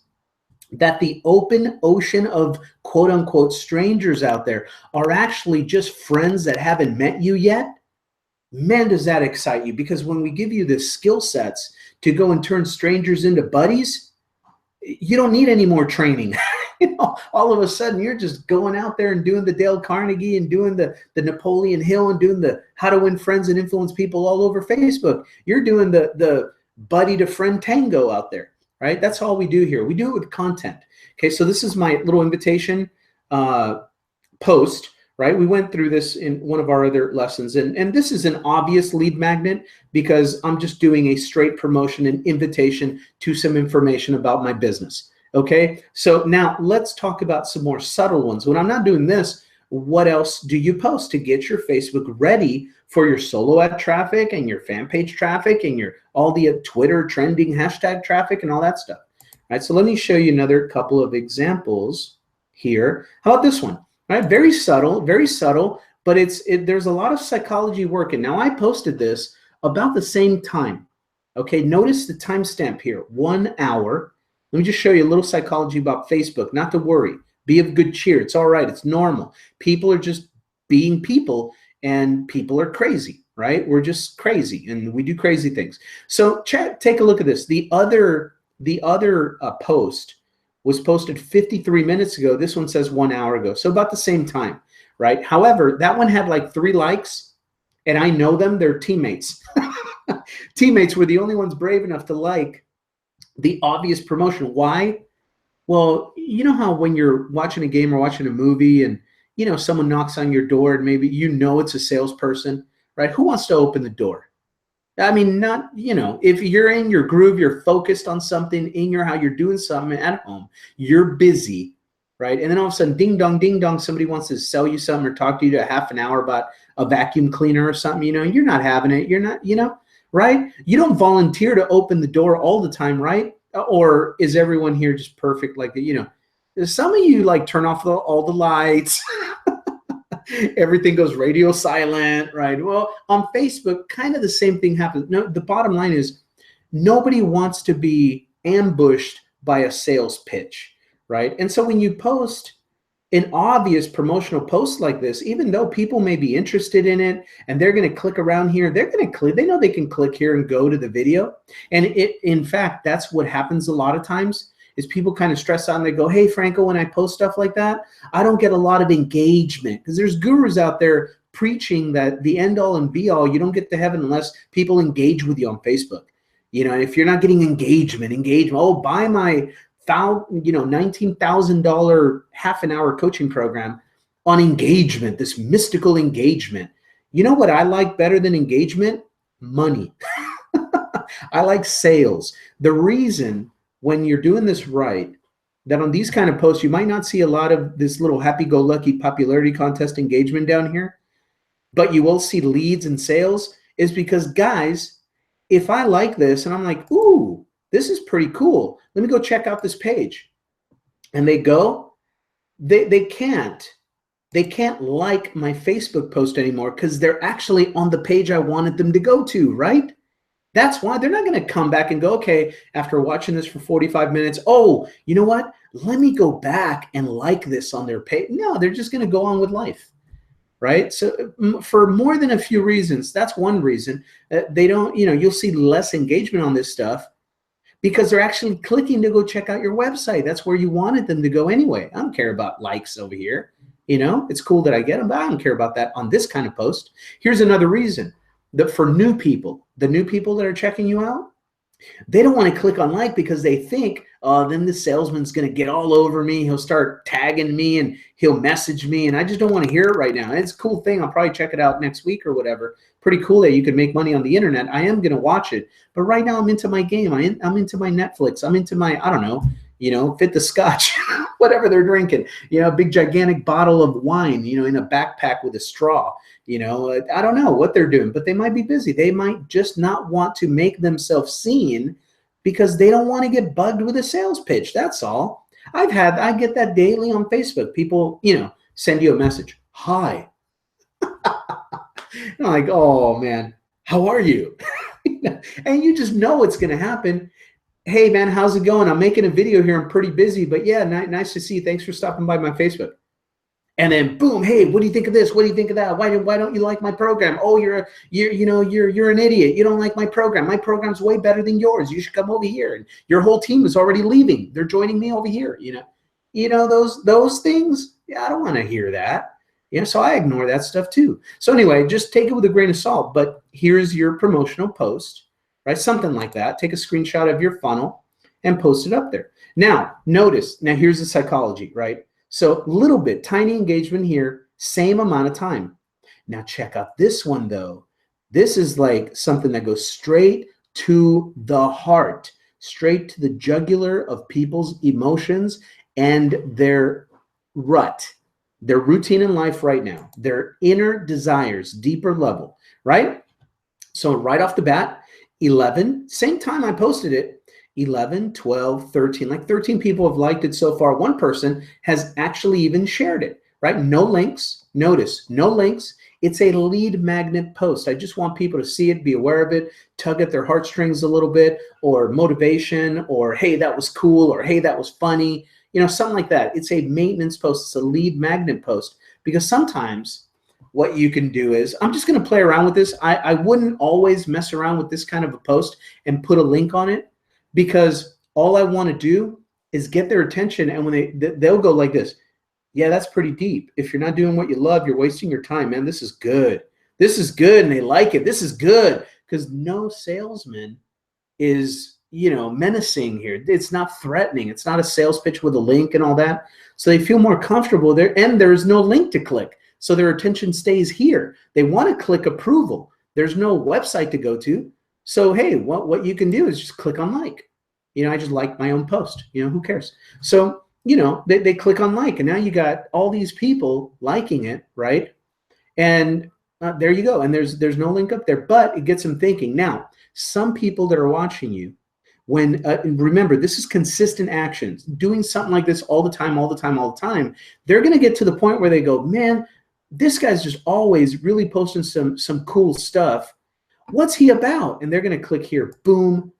that the open ocean of quote unquote strangers out there are actually just friends that haven't met you yet, man, does that excite you. Because when we give you the skill sets to go and turn strangers into buddies, you don't need any more training. You know, all of a sudden you're just going out there and doing the Dale Carnegie and doing the Napoleon Hill and doing the how to win friends and influence people all over Facebook. You're doing the buddy to friend tango out there, right? That's all we do here. We do it with content. Okay, so this is my little invitation post, right? We went through this in one of our other lessons. And this is an obvious lead magnet because I'm just doing a straight promotion and invitation to some information about my business. Okay, so now let's talk about some more subtle ones. When I'm not doing this, what else do you post to get your Facebook ready for your solo ad traffic and your fan page traffic and your all the Twitter trending hashtag traffic and all that stuff? All right, so let me show you another couple of examples here. How about this one? All right, very subtle, but there's a lot of psychology work. And now I posted this about the same time. Okay, notice the timestamp here, 1 hour. Let me just show you a little psychology about Facebook. Not to worry. Be of good cheer. It's all right. It's normal. People are just being people, and people are crazy, right? We're just crazy, and we do crazy things. So take a look at this. The other post was posted 53 minutes ago. This one says 1 hour ago. So about the same time, right? However, that one had like 3 likes, and I know them. They're teammates. Teammates were the only ones brave enough to like the obvious promotion. Why? Well, you know how when you're watching a game or watching a movie and someone knocks on your door and maybe it's a salesperson, right? Who wants to open the door? I mean, not, if you're in your groove, you're focused on something in your how you're doing something at home, you're busy, right? And then all of a sudden, ding dong, somebody wants to sell you something or talk to you to a half an hour about a vacuum cleaner or something, you're not having it. You're not, right? You don't volunteer to open the door all the time, right? Or is everyone here just perfect like that? Some of you like turn off all the lights. Everything goes radio silent, right? Well, on Facebook, kind of the same thing happens. No, the bottom line is nobody wants to be ambushed by a sales pitch, right? And so when you post an obvious promotional post like this, even though people may be interested in it and they're going to click around here, they're going to click, they know they can click here and go to the video. And in fact, that's what happens a lot of times is people kind of stress out and they go, hey, Franco, when I post stuff like that, I don't get a lot of engagement because there's gurus out there preaching that the end all and be all, you don't get to heaven unless people engage with you on Facebook. And if you're not getting engagement, oh, buy my $19,000 half an hour coaching program on engagement, this mystical engagement. You know what I like better than engagement? Money. I like sales. The reason when you're doing this right, that on these kind of posts, you might not see a lot of this little happy-go-lucky popularity contest engagement down here, but you will see leads and sales is because, guys, if I like this and I'm like, ooh, this is pretty cool, let me go check out this page. And they go, they can't like my Facebook post anymore because they're actually on the page I wanted them to go to, right? That's why they're not going to come back and go, okay, after watching this for 45 minutes, oh, you know what? Let me go back and like this on their page. No, they're just going to go on with life, right? So for more than a few reasons, that's one reason. They don't, you'll see less engagement on this stuff because they're actually clicking to go check out your website. That's where you wanted them to go anyway. I don't care about likes over here. It's cool that I get them, but I don't care about that on this kind of post. Here's another reason. That for new people, the new people that are checking you out, they don't want to click on like because they think, oh, then the salesman's going to get all over me. He'll start tagging me and he'll message me. And I just don't want to hear it right now. And it's a cool thing. I'll probably check it out next week or whatever. Pretty cool that you can make money on the internet. I am going to watch it. But right now I'm into my game. I'm into my Netflix. I'm into my, I don't know, fit the scotch, whatever they're drinking, a big gigantic bottle of wine, in a backpack with a straw. I don't know what they're doing, but they might be busy. They might just not want to make themselves seen because they don't want to get bugged with a sales pitch. That's all. I get that daily on Facebook. People, send you a message. Hi. I'm like, oh man, how are you? And you just know it's going to happen. Hey man, how's it going? I'm making a video here. I'm pretty busy, but yeah, nice to see you. Thanks for stopping by my Facebook. And then boom, hey, what do you think of this? What do you think of that? Why don't you like my program? Oh, you're an idiot. You don't like my program. My program's way better than yours. You should come over here. And your whole team is already leaving. They're joining me over here. Those things. Yeah, I don't want to hear that. So I ignore that stuff too. So anyway, just take it with a grain of salt. But here's your promotional post, right? Something like that. Take a screenshot of your funnel and post it up there. Now, notice. Now here's the psychology, right? So a little bit, tiny engagement here, same amount of time. Now check out this one though. This is like something that goes straight to the heart, straight to the jugular of people's emotions and their rut, their routine in life right now, their inner desires, deeper level, right? So right off the bat, 11, same time I posted it, 11, 12, 13, like 13 people have liked it so far. One person has actually even shared it, right? No links. Notice, no links. It's a lead magnet post. I just want people to see it, be aware of it, tug at their heartstrings a little bit, or motivation, or hey, that was cool, or hey, that was funny, something like that. It's a maintenance post. It's a lead magnet post because sometimes what you can do is, I'm just going to play around with this. I wouldn't always mess around with this kind of a post and put a link on it, because all I want to do is get their attention, and when they'll go like this, yeah, that's pretty deep. If you're not doing what you love, you're wasting your time, man. This is good. This is good, and they like it. This is good, because no salesman is menacing here. It's not threatening. It's not a sales pitch with a link and all that. So they feel more comfortable there, and there's no link to click. So their attention stays here. They want to click approval. There's no website to go to. So, hey, what you can do is just click on like. I just like my own post. Who cares? So, they click on like, and now you got all these people liking it, right? And there you go. And there's no link up there, but it gets them thinking. Now, some people that are watching you, when remember, this is consistent actions, doing something like this all the time, they're going to get to the point where they go, man, this guy's just always really posting some cool stuff. What's he about? And they're going to click here, boom,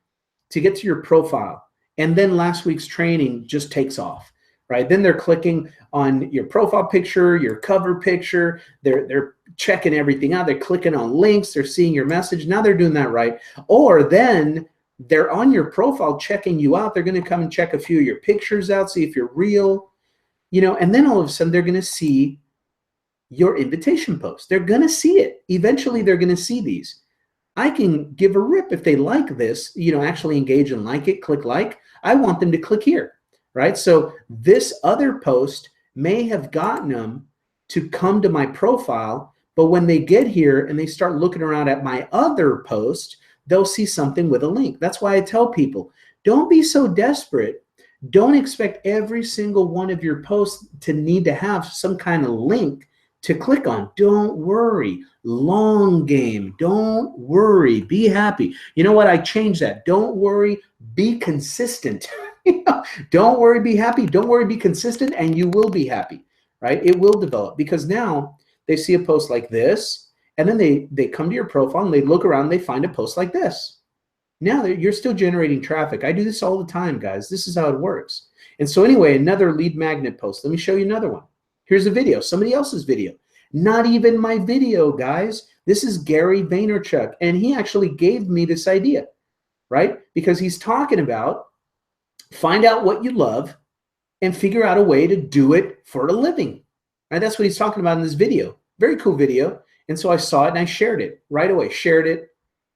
to get to your profile. And then last week's training just takes off, right? Then they're clicking on your profile picture, your cover picture. They're checking everything out. They're clicking on links. They're seeing your message. Now they're doing that right. Or then they're on your profile checking you out. They're going to come and check a few of your pictures out, see if you're real, and then all of a sudden they're going to see your invitation post. They're going to see it. Eventually they're going to see these. I can give a rip if they like this, actually engage and like it, click like. I want them to click here, right? So this other post may have gotten them to come to my profile, but when they get here and they start looking around at my other post, they'll see something with a link. That's why I tell people, don't be so desperate. Don't expect every single one of your posts to need to have some kind of link to click on. Don't worry. Long game. Don't worry. Be happy. You know what? I changed that. Don't worry. Be consistent. Don't worry. Be happy. Don't worry. Be consistent, and you will be happy, right? It will develop, because now they see a post like this, and then they come to your profile and they look around and they find a post like this. Now you're still generating traffic. I do this all the time, guys. This is how it works. And so anyway, another lead magnet post. Let me show you another one. Here's a video, somebody else's video. Not even my video, guys. This is Gary Vaynerchuk, and he actually gave me this idea, right? Because he's talking about find out what you love and figure out a way to do it for a living, right? That's what he's talking about in this video. Very cool video. And so I saw it and I shared it right away, shared it,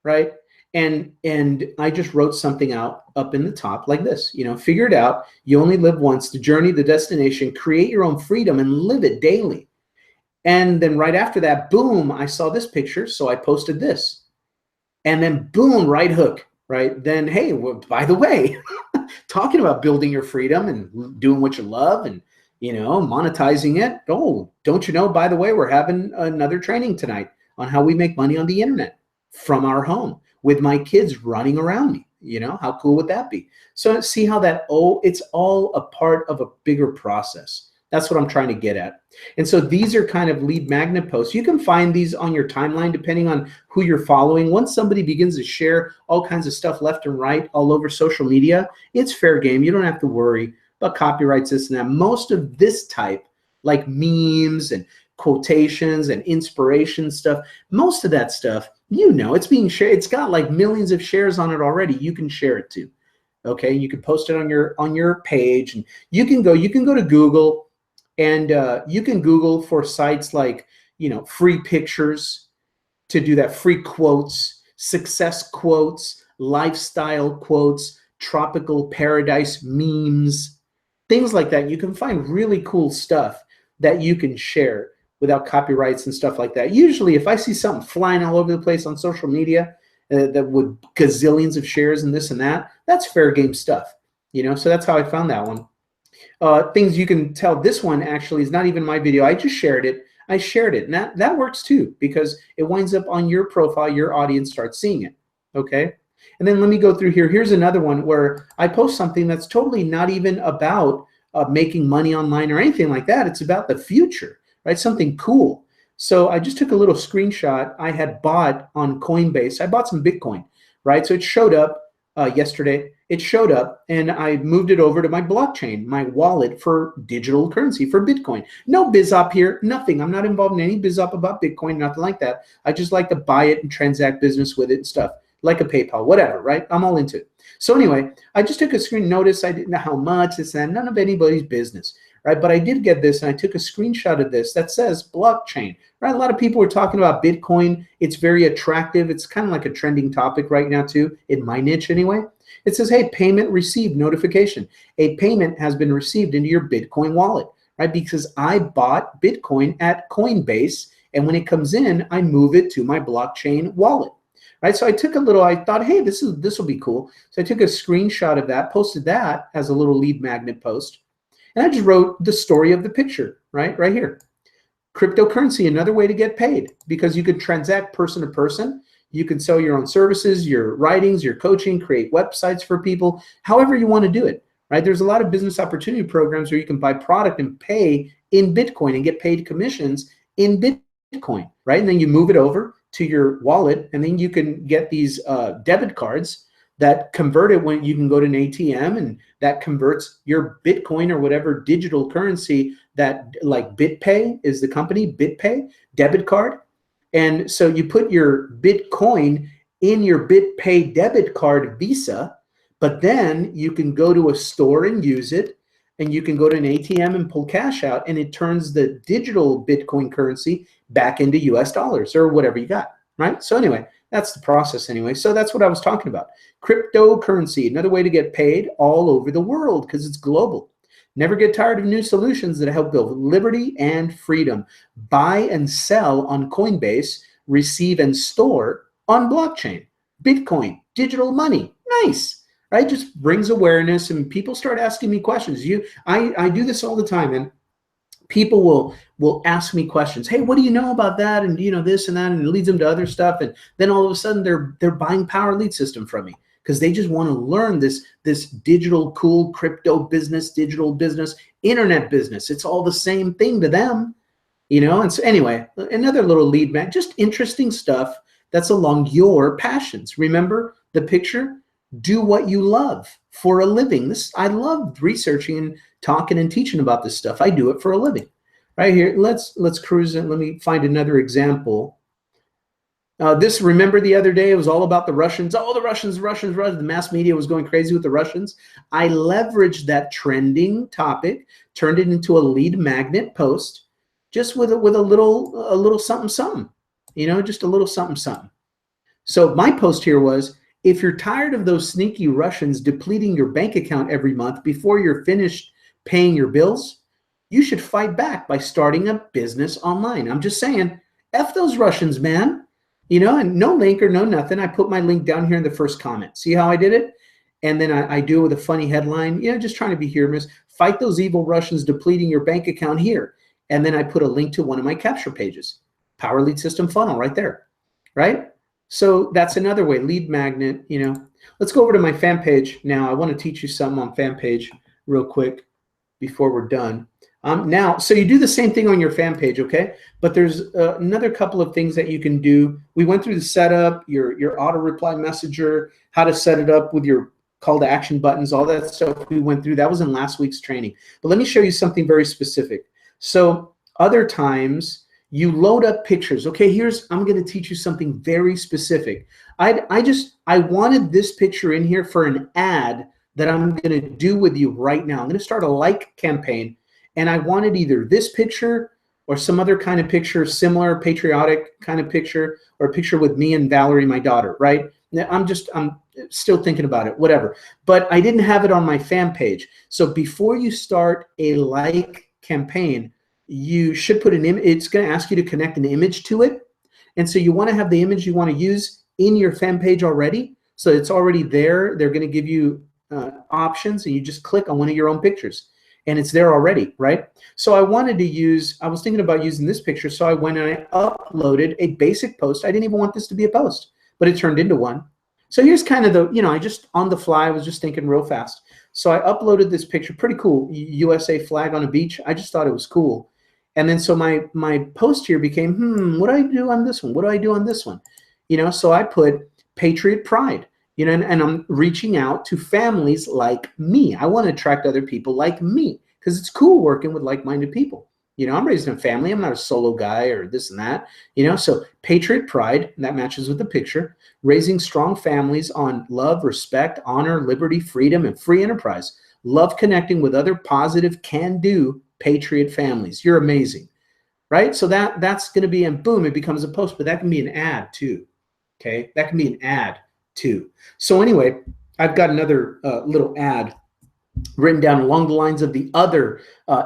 right? And I just wrote something out up in the top like this, figure it out. You only live once, the journey, the destination, create your own freedom and live it daily. And then right after that, boom, I saw this picture. So I posted this, and then boom, right hook, right? Then, hey, well, by the way, talking about building your freedom and doing what you love and, monetizing it. Oh, don't you know, by the way, we're having another training tonight on how we make money on the internet from our home with my kids running around me. How cool would that be? So see how it's all a part of a bigger process. That's what I'm trying to get at. And so these are kind of lead magnet posts. You can find these on your timeline depending on who you're following. Once somebody begins to share all kinds of stuff left and right all over social media, it's fair game. You don't have to worry about copyrights, this and that. Most of this type, like memes and quotations and inspiration stuff, most of that stuff, it's being shared. It's got like millions of shares on it already. You can share it too. Okay, you can post it on your page, and you can go to Google, and you can Google for sites like free pictures to do that, free quotes, success quotes, lifestyle quotes, tropical paradise memes, things like that. You can find really cool stuff that you can share without copyrights and stuff like that. Usually, if I see something flying all over the place on social media that would gazillions of shares and this and that, that's fair game stuff. So that's how I found that one. Things you can tell, this one actually is not even my video. I just shared it. I shared it, and that works too, because it winds up on your profile. Your audience starts seeing it. Okay. And then let me go through here. Here's another one where I post something that's totally not even about making money online or anything like that. It's about the future, right? Something cool. So I just took a little screenshot I had bought on Coinbase. I bought some Bitcoin, right? So it showed up yesterday. It showed up, and I moved it over to my blockchain, my wallet for digital currency, for Bitcoin. No biz op here, nothing. I'm not involved in any biz op about Bitcoin, nothing like that. I just like to buy it and transact business with it and stuff, like a PayPal, whatever, right? I'm all into it. So anyway, I just took a screen notice. I didn't know how much, this and that, none of anybody's business, right? But I did get this, and I took a screenshot of this that says blockchain, right? A lot of people are talking about Bitcoin. It's very attractive. It's kind of like a trending topic right now too, in my niche anyway. It says, hey, payment received notification. A payment has been received into your Bitcoin wallet, right? Because I bought Bitcoin at Coinbase, and when it comes in, I move it to my blockchain wallet, right? So I took a little, I thought, hey, this will be cool. So I took a screenshot of that, posted that as a little lead magnet post, and I just wrote the story of the picture, right here. Cryptocurrency, another way to get paid, because you could transact person to person. You can sell your own services, your writings, your coaching, create websites for people, however you want to do it, right? There's a lot of business opportunity programs where you can buy product and pay in Bitcoin and get paid commissions in Bitcoin, right? And then you move it over to your wallet, and then you can get these debit cards that convert it when you can go to an ATM, and that converts your Bitcoin or whatever digital currency that, like BitPay is the company, BitPay, debit card. And so you put your Bitcoin in your BitPay debit card Visa, but then you can go to a store and use it, and you can go to an ATM and pull cash out, and it turns the digital Bitcoin currency back into US dollars or whatever you got, right? So anyway, that's the process anyway. So that's what I was talking about. Cryptocurrency, another way to get paid all over the world because it's global. Never get tired of new solutions that help build liberty and freedom. Buy and sell on Coinbase, receive and store on blockchain. Bitcoin, digital money, nice, right? Just brings awareness, and people start asking me questions. I do this all the time, and people will ask me questions. Hey, what do you know about that? And this and that, and it leads them to other stuff. And then all of a sudden they're buying Power Lead System from me, because they just want to learn this digital, cool crypto business, digital business, internet business. It's all the same thing to them, And so anyway, another little lead man, just interesting stuff that's along your passions. Remember the picture? Do what you love for a living. I love researching and talking and teaching about this stuff. I do it for a living. Right here, let's cruise in. Let me find another example. Remember the other day, it was all about the Russians. Oh, the Russians. The mass media was going crazy with the Russians. I leveraged that trending topic, turned it into a lead magnet post, just with a little something, just a little something. So my post here was, if you're tired of those sneaky Russians depleting your bank account every month before you're finished paying your bills, you should fight back by starting a business online. I'm just saying, F those Russians, man. And no link or no nothing. I put my link down here in the first comment. See how I did it? And then I do it with a funny headline, just trying to be humorous. Fight those evil Russians depleting your bank account here. And then I put a link to one of my capture pages. Power Lead System funnel right there, right? So that's another way, lead magnet, Let's go over to my fan page now. I want to teach you something on fan page real quick before we're done. So you do the same thing on your fan page, okay? But there's another couple of things that you can do. We went through the setup, your auto reply messenger, how to set it up with your call to action buttons, all that stuff we went through. That was in last week's training. But let me show you something very specific. So other times you load up pictures. Okay, I'm going to teach you something very specific. I wanted this picture in here for an ad that I'm going to do with you right now. I'm going to start a like campaign, and I wanted either this picture or some other kind of picture, similar patriotic kind of picture, or a picture with me and Valerie, my daughter, right? Now, I'm still thinking about it, whatever. But I didn't have it on my fan page. So before you start a like campaign, you should put an image. It's going to ask you to connect an image to it. And so you want to have the image you want to use in your fan page already. So it's already there. They're going to give you options, and you just click on one of your own pictures, and it's there already, right? So I was thinking about using this picture. So I went and I uploaded a basic post. I didn't even want this to be a post, but it turned into one. So here's kind of I just on the fly, I was just thinking real fast. So I uploaded this picture, pretty cool, USA flag on a beach. I just thought it was cool. And then so my post here became, what do I do on this one? What do I do on this one? So I put Patriot Pride, and I'm reaching out to families like me. I want to attract other people like me because it's cool working with like-minded people. I'm raising a family. I'm not a solo guy or this and that, so Patriot Pride, that matches with the picture, raising strong families on love, respect, honor, liberty, freedom, and free enterprise. Love connecting with other positive can-do patriot families. You're amazing, right? So that's going to be, and boom, it becomes a post, but that can be an ad too. Okay, that can be an ad too. So anyway, I've got another little ad written down along the lines of the other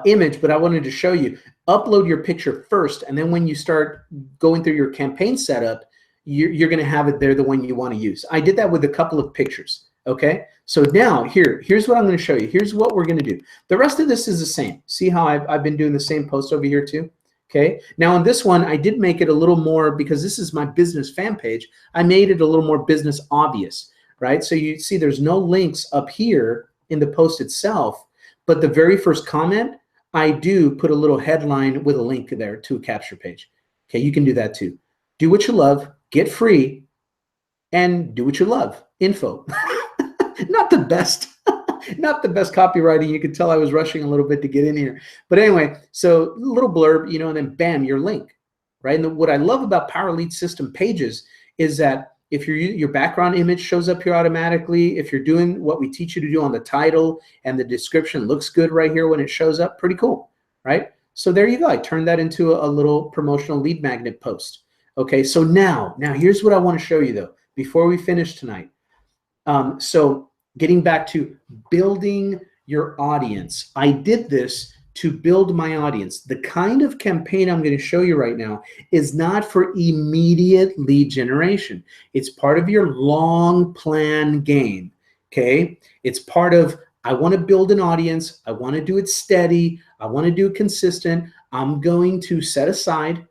image, but I wanted to show you. Upload your picture first, and then when you start going through your campaign setup, you're going to have it there, the one you want to use. I did that with a couple of pictures. Okay, so now here's what I'm going to show you. Here's what we're going to do. The rest of this is the same. See how I've been doing the same post over here too? Okay, now on this one, I did make it a little more, because this is my business fan page, I made it a little more business obvious, right? So you see there's no links up here in the post itself, but the very first comment, I do put a little headline with a link there to a capture page. Okay, you can do that too. Do what you love, get free, and do what you love. Info. Not the best. Not the best copywriting. You can tell I was rushing a little bit to get in here. But anyway, so a little blurb, you know, and then bam, your link, right? And what I love about Power Lead System pages is that if your background image shows up here automatically, if you're doing what we teach you to do on the title and the description looks good right here when it shows up, pretty cool, right? So there you go. I turned that into a little promotional lead magnet post. Okay, so now here's what I want to show you though, before we finish tonight. So getting back to building your audience. I did this to build my audience. The kind of campaign I'm going to show you right now is not for immediate lead generation. It's part of your long plan game, okay? It's part of, I want to build an audience. I want to do it steady. I want to do it consistent. I'm going to set aside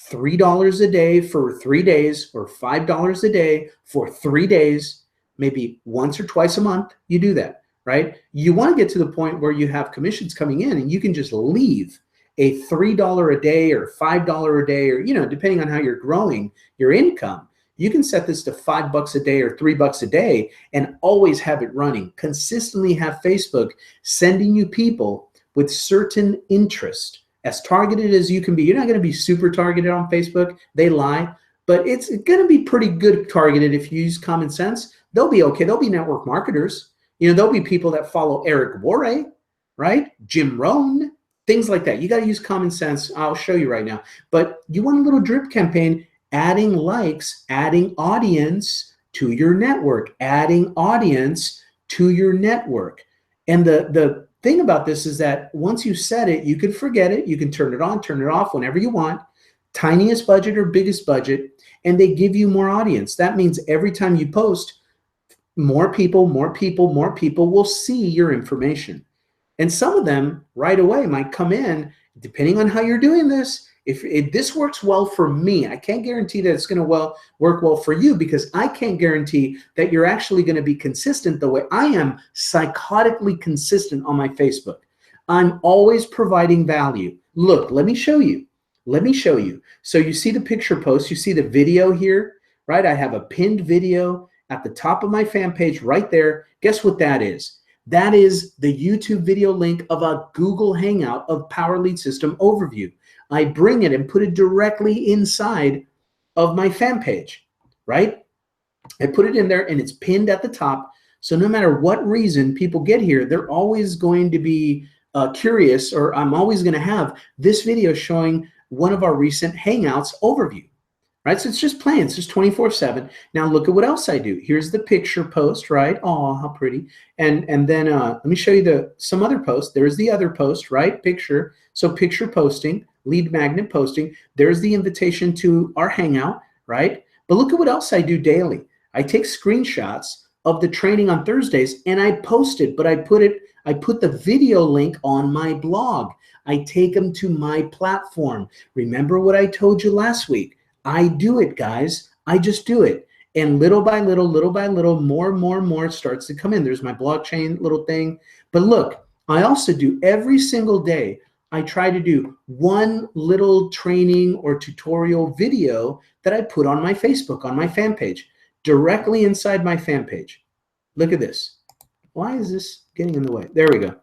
$3 a day for 3 days, or $5 a day for 3 days, maybe once or twice a month. You do that. Right? You want to get to the point where you have commissions coming in and you can just leave a $3 a day or $5 a day, or, you know, depending on how you're growing your income, you can set this to $5 a day or $3 a day and always have it running. Consistently have Facebook sending you people with certain interest, as targeted as you can be. You're not going to be super targeted on Facebook. They lie, but it's going to be pretty good targeted if you use common sense. They'll be okay. They'll be network marketers. You know, there'll be people that follow Eric Worre, right? Jim Rohn, things like that. You got to use common sense. I'll show you right now. But you want a little drip campaign, adding likes, adding audience to your network, adding audience to your network. And the thing about this is that once you set it, you can forget it. You can turn it on, turn it off whenever you want. Tiniest budget or biggest budget, and they give you more audience. That means every time you post, more people will see your information. And some of them right away might come in, depending on how you're doing this. If this works well for me, I can't guarantee that it's going to work well for you, because I can't guarantee that you're actually going to be consistent the way I am psychotically consistent on my Facebook. I'm always providing value. Look, let me show you. Let me show you. So you see the picture post, you see the video here, right? I have a pinned video at the top of my fan page right there. Guess what that is? That is the YouTube video link of a Google Hangout of Power Lead System overview. I bring it and put it directly inside of my fan page, right? I put it in there and it's pinned at the top. So no matter what reason people get here, they're always going to be curious, or I'm always going to have this video showing one of our recent Hangouts overview. Right? So it's just playing. It's just 24/7. Now look at what else I do. Here's the picture post, right? Oh, how pretty. And then let me show you some other posts. There's the other post, right? Picture. So picture posting, lead magnet posting. There's the invitation to our Hangout, right? But look at what else I do daily. I take screenshots of the training on Thursdays and I post it, but I put the video link on my blog. I take them to my platform. Remember what I told you last week? I do it, guys. I just do it. And little by little, more starts to come in. There's my blockchain little thing. But look, I also do every single day, I try to do one little training or tutorial video that I put on my Facebook, on my fan page, directly inside my fan page. Look at this. Why is this getting in the way? There we go.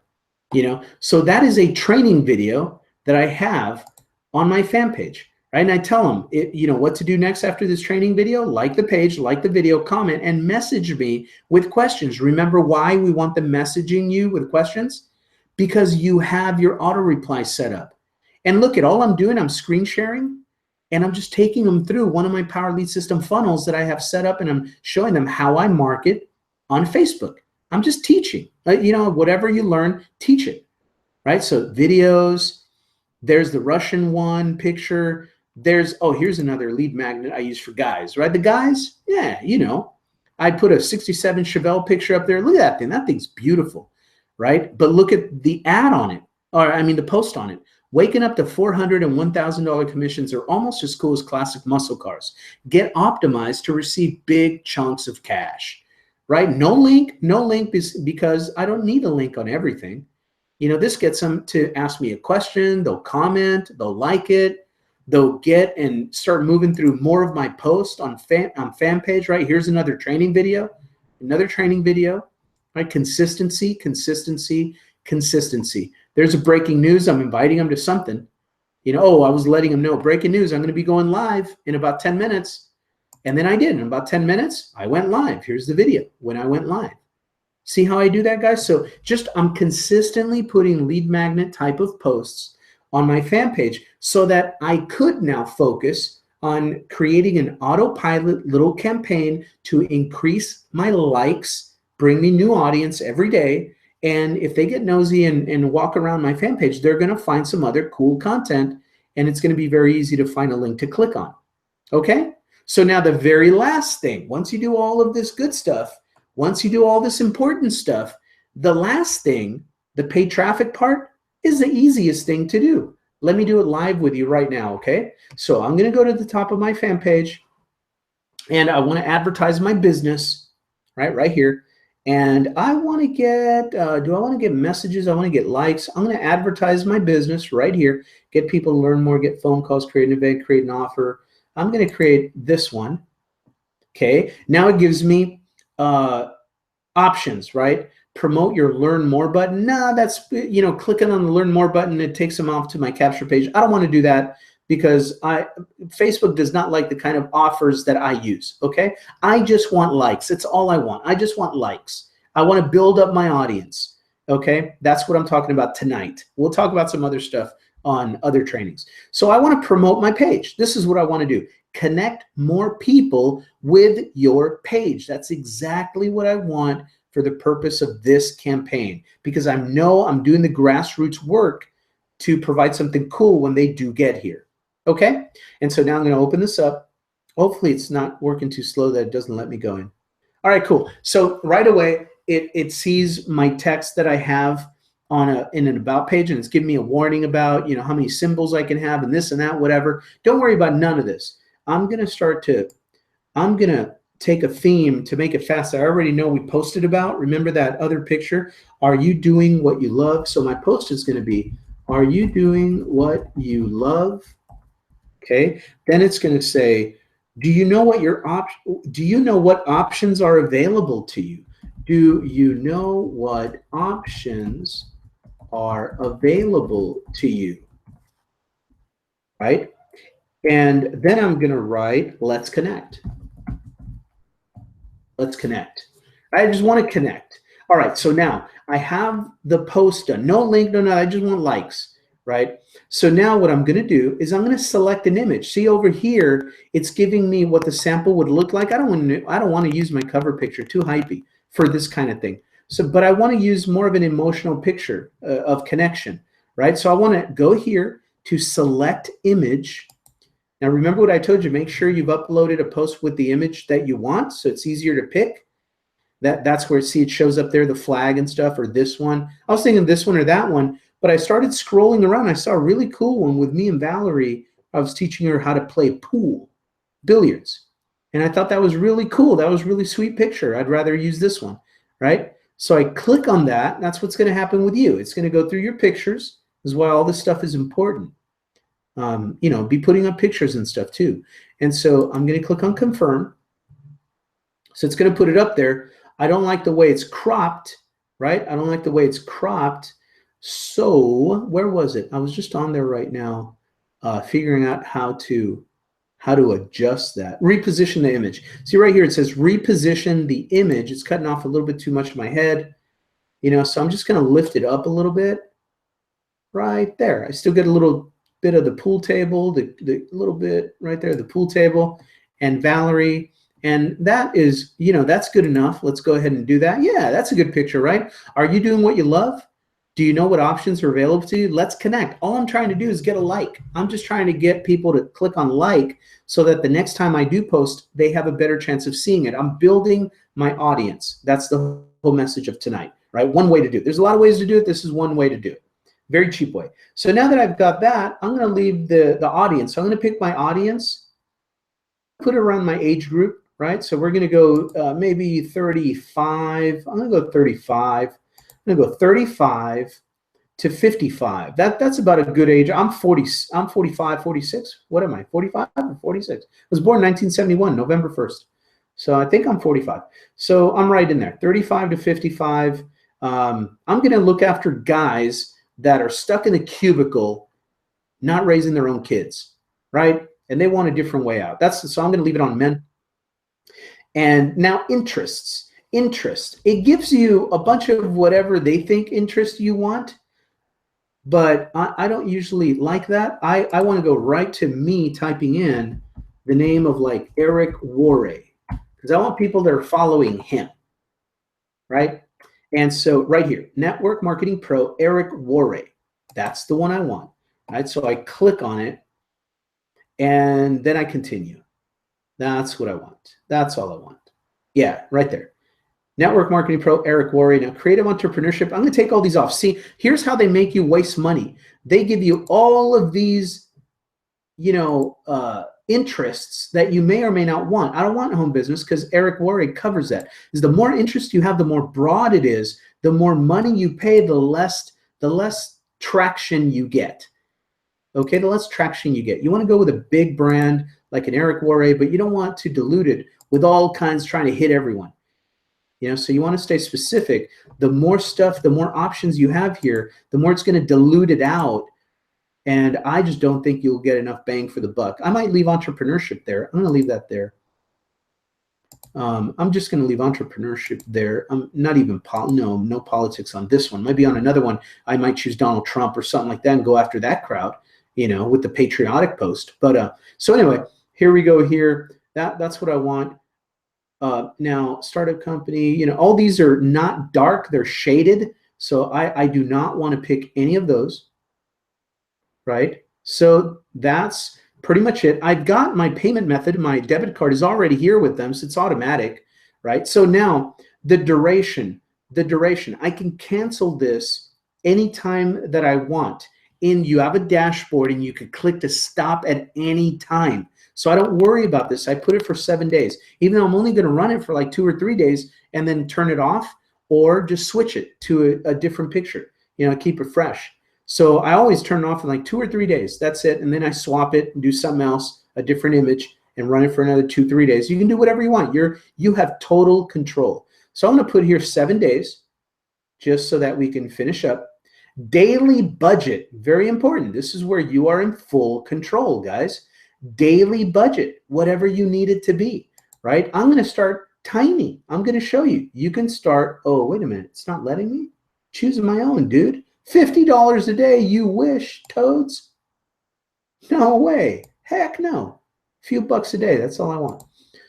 You know, so that is a training video that I have on my fan page. Right? And I tell them, you know, what to do next after this training video. Like the page, like the video, comment, and message me with questions. Remember why we want them messaging you with questions? because you have your auto reply set up. And look at all I'm doing, I'm screen sharing, and I'm just taking them through one of my Power Lead System funnels that I have set up, and I'm showing them how I market on Facebook. I'm just teaching. You know, whatever you learn, teach it, right? So videos, there's the Russian one picture. There's, oh, here's another lead magnet I use for guys, right? The guys, yeah, you know, I put a 67 Chevelle picture up there. Look at that thing. That thing's beautiful, right? But look at the ad on it, or I mean the post on it. Waking up to $400 and $1,000 commissions are almost as cool as classic muscle cars. Get optimized to receive big chunks of cash, right? No link because I don't need a link on everything. You know, this gets them to ask me a question. They'll comment, they'll like it. They'll get and start moving through more of my posts on fan page, right? Here's another training video, right? Consistency, consistency, consistency. There's a breaking news. I'm inviting them to something. You know, oh, I was letting them know, breaking news, I'm going to be going live in about 10 minutes. And then I did. In about 10 minutes, I went live. Here's the video when I went live. See how I do that, guys? So just I'm consistently putting lead magnet type of posts on my fan page so that I could now focus on creating an autopilot little campaign to increase my likes, bring me new audience every day. And if they get nosy and walk around my fan page, they're going to find some other cool content, and it's going to be very easy to find a link to click on. Okay? So now the very last thing, once you do all of this good stuff, once you do all this important stuff, the last thing, the paid traffic part, is the easiest thing to do. Let me do it live with you right now, okay? So I'm going to go to the top of my fan page, and I want to advertise my business, right here. And I want to get, do I want to get messages? I want to get likes. I'm going to advertise my business right here, get people to learn more, get phone calls, create an event, create an offer. I'm going to create this one, okay? Now it gives me options, right? Promote your learn more button. Nah, that's, you know, clicking on the learn more button, it takes them off to my capture page. I don't want to do that because Facebook does not like the kind of offers that I use, okay? I just want likes. It's all I want. I just want likes. I want to build up my audience, okay? That's what I'm talking about tonight. We'll talk about some other stuff on other trainings. So I want to promote my page. This is what I want to do. Connect more people with your page. That's exactly what I want for the purpose of this campaign, because I know I'm doing the grassroots work to provide something cool when they do get here. Okay? And so now I'm going to open this up. Hopefully it's not working too slow that it doesn't let me go in. All right, cool. So right away, it sees my text that I have on in an about page, and it's giving me a warning about, you know, how many symbols I can have and this and that, whatever. Don't worry about none of this. I'm going to take a theme to make it fast. I already know we posted about. Remember that other picture? Are you doing what you love? So my post is going to be, are you doing what you love? Okay. Then it's going to say, do you know what options are available to you? Do you know what options are available to you? Right? And then I'm going to write, let's connect. Let's connect. I just want to connect. All right, so now I have the post done. No link, no, I just want likes, right? So now what I'm going to do is I'm going to select an image. See over here, it's giving me what the sample would look like. I don't want to use my cover picture, too hypey for this kind of thing. So, but I want to use more of an emotional picture of connection, right? So I want to go here to select image. Now, remember what I told you, make sure you've uploaded a post with the image that you want so it's easier to pick. That's where, see, it shows up there, the flag and stuff, or this one. I was thinking this one or that one, but I started scrolling around. I saw a really cool one with me and Valerie. I was teaching her how to play pool, billiards. And I thought that was really cool. That was a really sweet picture. I'd rather use this one, right? So I click on that. That's what's going to happen with you. It's going to go through your pictures. This is why all this stuff is important. You know, be putting up pictures and stuff too. And so I'm going to click on confirm. So it's going to put it up there. I don't like the way it's cropped, right? I don't like the way it's cropped. So where was it? I was just on there right now, figuring out how to adjust that. Reposition the image. See right here, it says reposition the image. It's cutting off a little bit too much of my head, you know, so I'm just going to lift it up a little bit. right there. I still get a little bit of the pool table, the little bit right there, the pool table, and Valerie. And that is, that's good enough. Let's go ahead and do that. Yeah, that's a good picture, right? Are you doing what you love? Do you know what options are available to you? Let's connect. All I'm trying to do is get a like. I'm just trying to get people to click on like so that the next time I do post, they have a better chance of seeing it. I'm building my audience. That's the whole message of tonight, right? One way to do it. There's a lot of ways to do it. This is one way to do it. Very cheap way. So now that I've got that, I'm going to leave the audience. So I'm going to pick my audience, put it around my age group, right? So we're going to go maybe 35. I'm going to go 35. I'm going to go 35 to 55. That's about a good age. I'm 40. I'm 45, 46. What am I? 45 or 46? I was born 1971, November 1st. So I think I'm 45. So I'm right in there, 35 to 55. I'm going to look after guys that are stuck in a cubicle, not raising their own kids, right? And they want a different way out. So I'm going to leave it on men. And now interests. Interest. It gives you a bunch of whatever they think interest you want, but I don't usually like that. I want to go right to me typing in the name of like Eric Worre, because I want people that are following him, right? And so right here, Network Marketing Pro, Eric Worre. That's the one I want, right? So I click on it, and then I continue. That's what I want. That's all I want. Yeah, right there. Network Marketing Pro, Eric Worre. Now, creative entrepreneurship. I'm going to take all these off. See, here's how they make you waste money. They give you all of these, interests that you may or may not want. I don't want home business because Eric Worre covers that. Is the more interest you have, the more broad it is, the more money you pay, the less traction you get. Okay, the less traction you get. You want to go with a big brand like an Eric Worre, but you don't want to dilute it with all kinds trying to hit everyone. So you want to stay specific. The more stuff, the more options you have here, the more it's going to dilute it out. And I just don't think you'll get enough bang for the buck. I might leave entrepreneurship there. I'm going to leave that there. I'm just going to leave entrepreneurship there. I'm not even, no politics on this one. Maybe on another one, I might choose Donald Trump or something like that and go after that crowd, with the patriotic post. But so anyway, here we go here. That's what I want. Now, startup company, all these are not dark. They're shaded. So I do not want to pick any of those. Right? So that's pretty much it. I've got my payment method. My debit card is already here with them, so it's automatic, right? So now the duration, I can cancel this anytime that I want. You have a dashboard and you can click to stop at any time. So I don't worry about this. I put it for 7 days, even though I'm only going to run it for like 2 or 3 days and then turn it off or just switch it to a different picture, keep it fresh. So I always turn it off in like 2 or 3 days. That's it. And then I swap it and do something else, a different image, and run it for another 2, 3 days. You can do whatever you want. You have total control. So I'm going to put here 7 days just so that we can finish up. Daily budget, very important. This is where you are in full control, guys. Daily budget, whatever you need it to be, right? I'm going to start tiny. I'm going to show you. You can start, oh, wait a minute. It's not letting me? Choosing my own, dude. $50 a day, you wish, toads? No way. Heck no. A few bucks a day, that's all I want.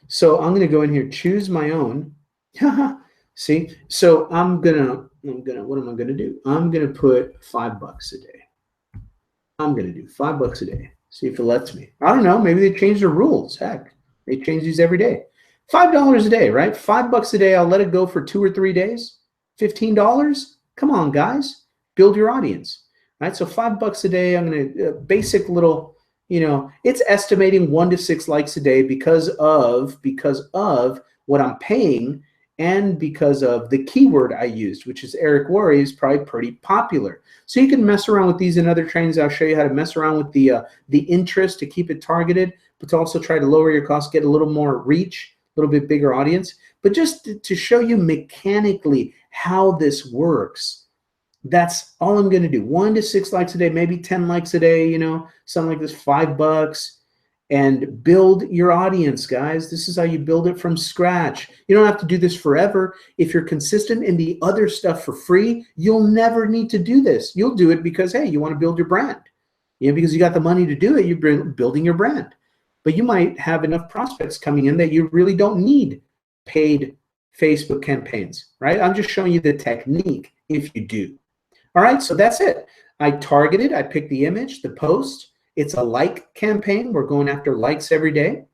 So I'm going to go in here, choose my own. See? So what am I going to do? I'm going to put $5 a day. I'm going to do $5 a day. See if it lets me. I don't know. Maybe they change the rules. Heck, they change these every day. $5 a day, right? $5 a day. I'll let it go for 2 or 3 days. $15? Come on, guys. Build your audience, right? So $5 a day. I'm going to basic little, it's estimating 1 to 6 likes a day because of what I'm paying and because of the keyword I used, which is Eric Worre, is probably pretty popular. So you can mess around with these in other trainings. I'll show you how to mess around with the interest to keep it targeted, but to also try to lower your costs, get a little more reach, a little bit bigger audience. But just to show you mechanically how this works, that's all I'm going to do. 1 to 6 likes a day, maybe 10 likes a day, something like this, $5. and build your audience, guys. This is how you build it from scratch. You don't have to do this forever. If you're consistent in the other stuff for free, you'll never need to do this. You'll do it because, hey, you want to build your brand. Because you got the money to do it, you're building your brand. But you might have enough prospects coming in that you really don't need paid Facebook campaigns, right? I'm just showing you the technique if you do. All right, so that's it. I targeted, I picked the image, the post. It's a like campaign. We're going after likes every day.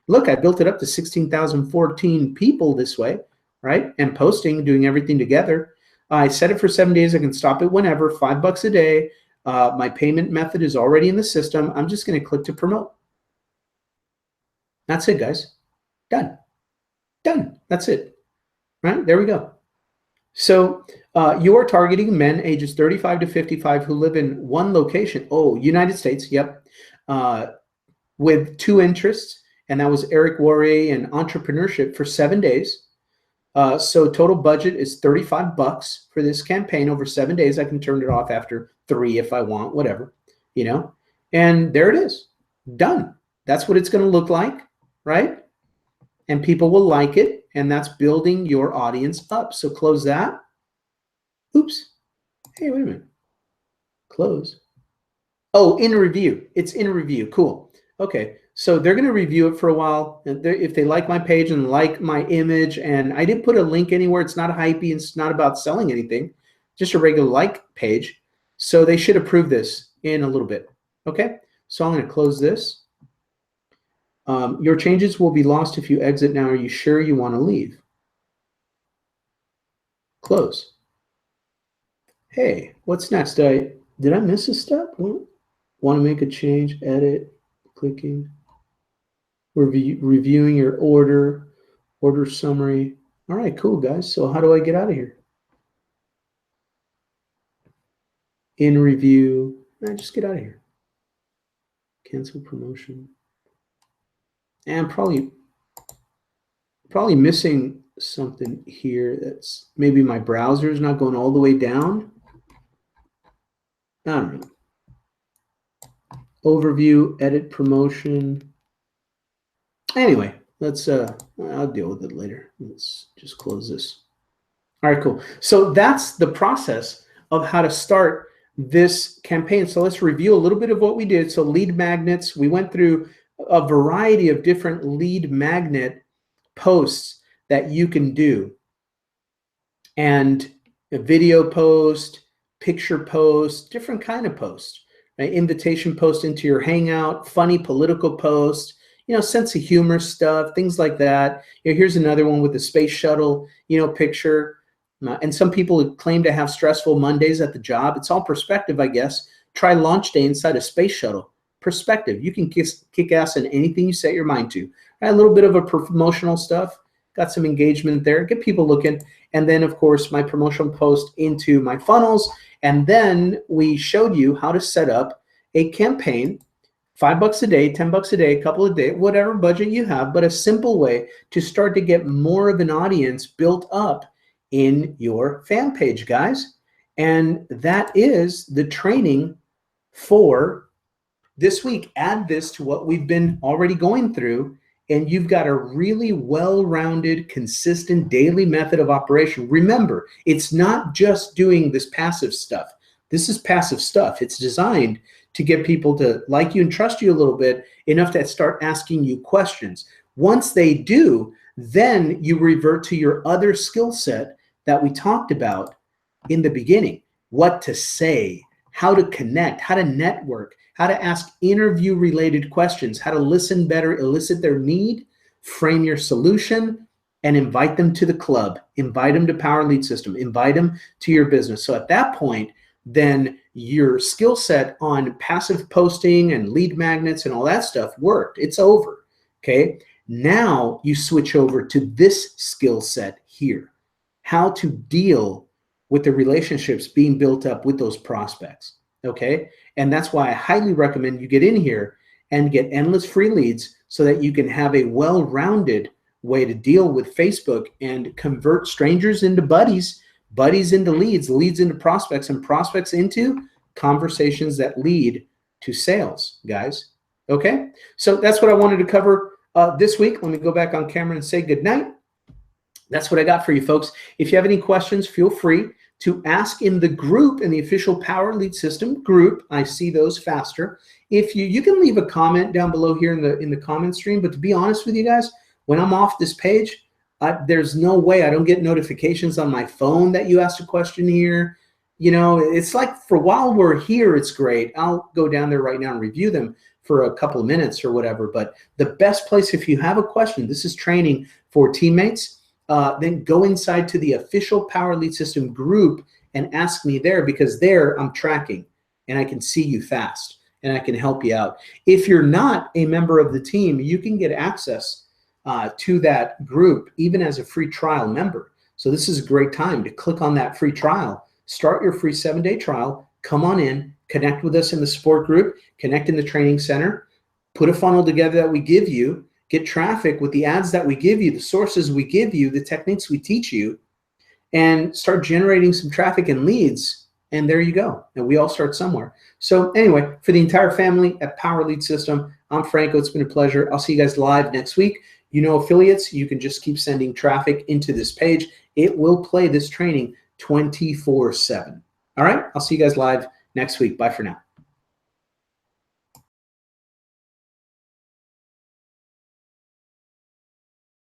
Look, I built it up to 16,014 people this way, right? And posting, doing everything together. I set it for 7 days. I can stop it whenever, $5 a day. My payment method is already in the system. I'm just going to click to promote. That's it, guys. Done. Done. That's it. Right? There we go. So you are targeting men ages 35 to 55 who live in one location. Oh, United States. Yep. With 2 interests. And that was Eric Worre and entrepreneurship for 7 days. So total budget is $35 for this campaign over 7 days. I can turn it off after 3 if I want, whatever, and there it is, done. That's what it's going to look like, right? And people will like it, and that's building your audience up. So close that. Oops. Hey, wait a minute. Close. Oh, in review. It's in review. Cool. Okay. So they're going to review it for a while. And if they like my page and like my image, and I didn't put a link anywhere. It's not hypey. It's not about selling anything. Just a regular like page. So they should approve this in a little bit. Okay. So I'm going to close this. Your changes will be lost if you exit now. Are you sure you want to leave? Close. Hey, what's next? Did I miss a step? Want to make a change? Edit. Clicking. Reviewing your order summary. All right, cool, guys. So how do I get out of here? In review. Just get out of here. Cancel promotion. And probably missing something here. That's maybe my browser is not going all the way down. I don't know. Overview, edit promotion. Anyway, let's I'll deal with it later. Let's just close this. All right, cool. So that's the process of how to start this campaign. So let's review a little bit of what we did. So lead magnets, we went through a variety of different lead magnet posts that you can do. And a video post, picture post, different kind of post. Right? Invitation post into your Hangout, funny political post, sense of humor stuff, things like that. Here's another one with the space shuttle, picture. And some people claim to have stressful Mondays at the job. It's all perspective, I guess. Try launch day inside a space shuttle. Perspective. You can kick ass in anything you set your mind to. Right? A little bit of a promotional stuff. Got some engagement there. Get people looking. And then, of course, my promotional post into my funnels. And then we showed you how to set up a campaign, $5 a day, $10 a day, a couple of days, whatever budget you have, but a simple way to start to get more of an audience built up in your fan page, guys. And that is the training for this week. Add this to what we've been already going through, and you've got a really well-rounded, consistent daily method of operation. Remember, it's not just doing this passive stuff. This is passive stuff. It's designed to get people to like you and trust you a little bit, enough to start asking you questions. Once they do, then you revert to your other skill set that we talked about in the beginning. What to say, how to connect, how to network, how to ask interview-related questions, how to listen better, elicit their need, frame your solution, and invite them to the club. Invite them to Power Lead System. Invite them to your business. So at that point, then your skill set on passive posting and lead magnets and all that stuff worked. It's over, okay? Now you switch over to this skill set here, how to deal with the relationships being built up with those prospects, okay? And that's why I highly recommend you get in here and get endless free leads so that you can have a well-rounded way to deal with Facebook and convert strangers into buddies, buddies into leads, leads into prospects, and prospects into conversations that lead to sales, guys. Okay, so that's what I wanted to cover this week. Let me go back on camera and say good night. That's what I got for you folks. If you have any questions, feel free to ask in the group, in the official Power Lead System group. I see those faster. If you can leave a comment down below here in the comment stream, but to be honest with you guys, when I'm off this page, there's no way I don't get notifications on my phone that you asked a question here. You know, it's like for while we're here, it's great. I'll go down there right now and review them for a couple of minutes or whatever. But the best place, if you have a question, this is training for teammates, then go inside to the official Power Lead System group and ask me there, because there I'm tracking and I can see you fast and I can help you out. If you're not a member of the team, you can get access to that group even as a free trial member. So this is a great time to click on that free trial, start your free 7-day trial, come on in, connect with us in the support group, connect in the training center, put a funnel together that we give you, get traffic with the ads that we give you, the sources we give you, the techniques we teach you, and start generating some traffic and leads. And there you go. And we all start somewhere. So anyway, for the entire family at Power Lead System, I'm Franco. It's been a pleasure. I'll see you guys live next week. You know, affiliates, you can just keep sending traffic into this page. It will play this training 24/7. All right, I'll see you guys live next week. Bye for now.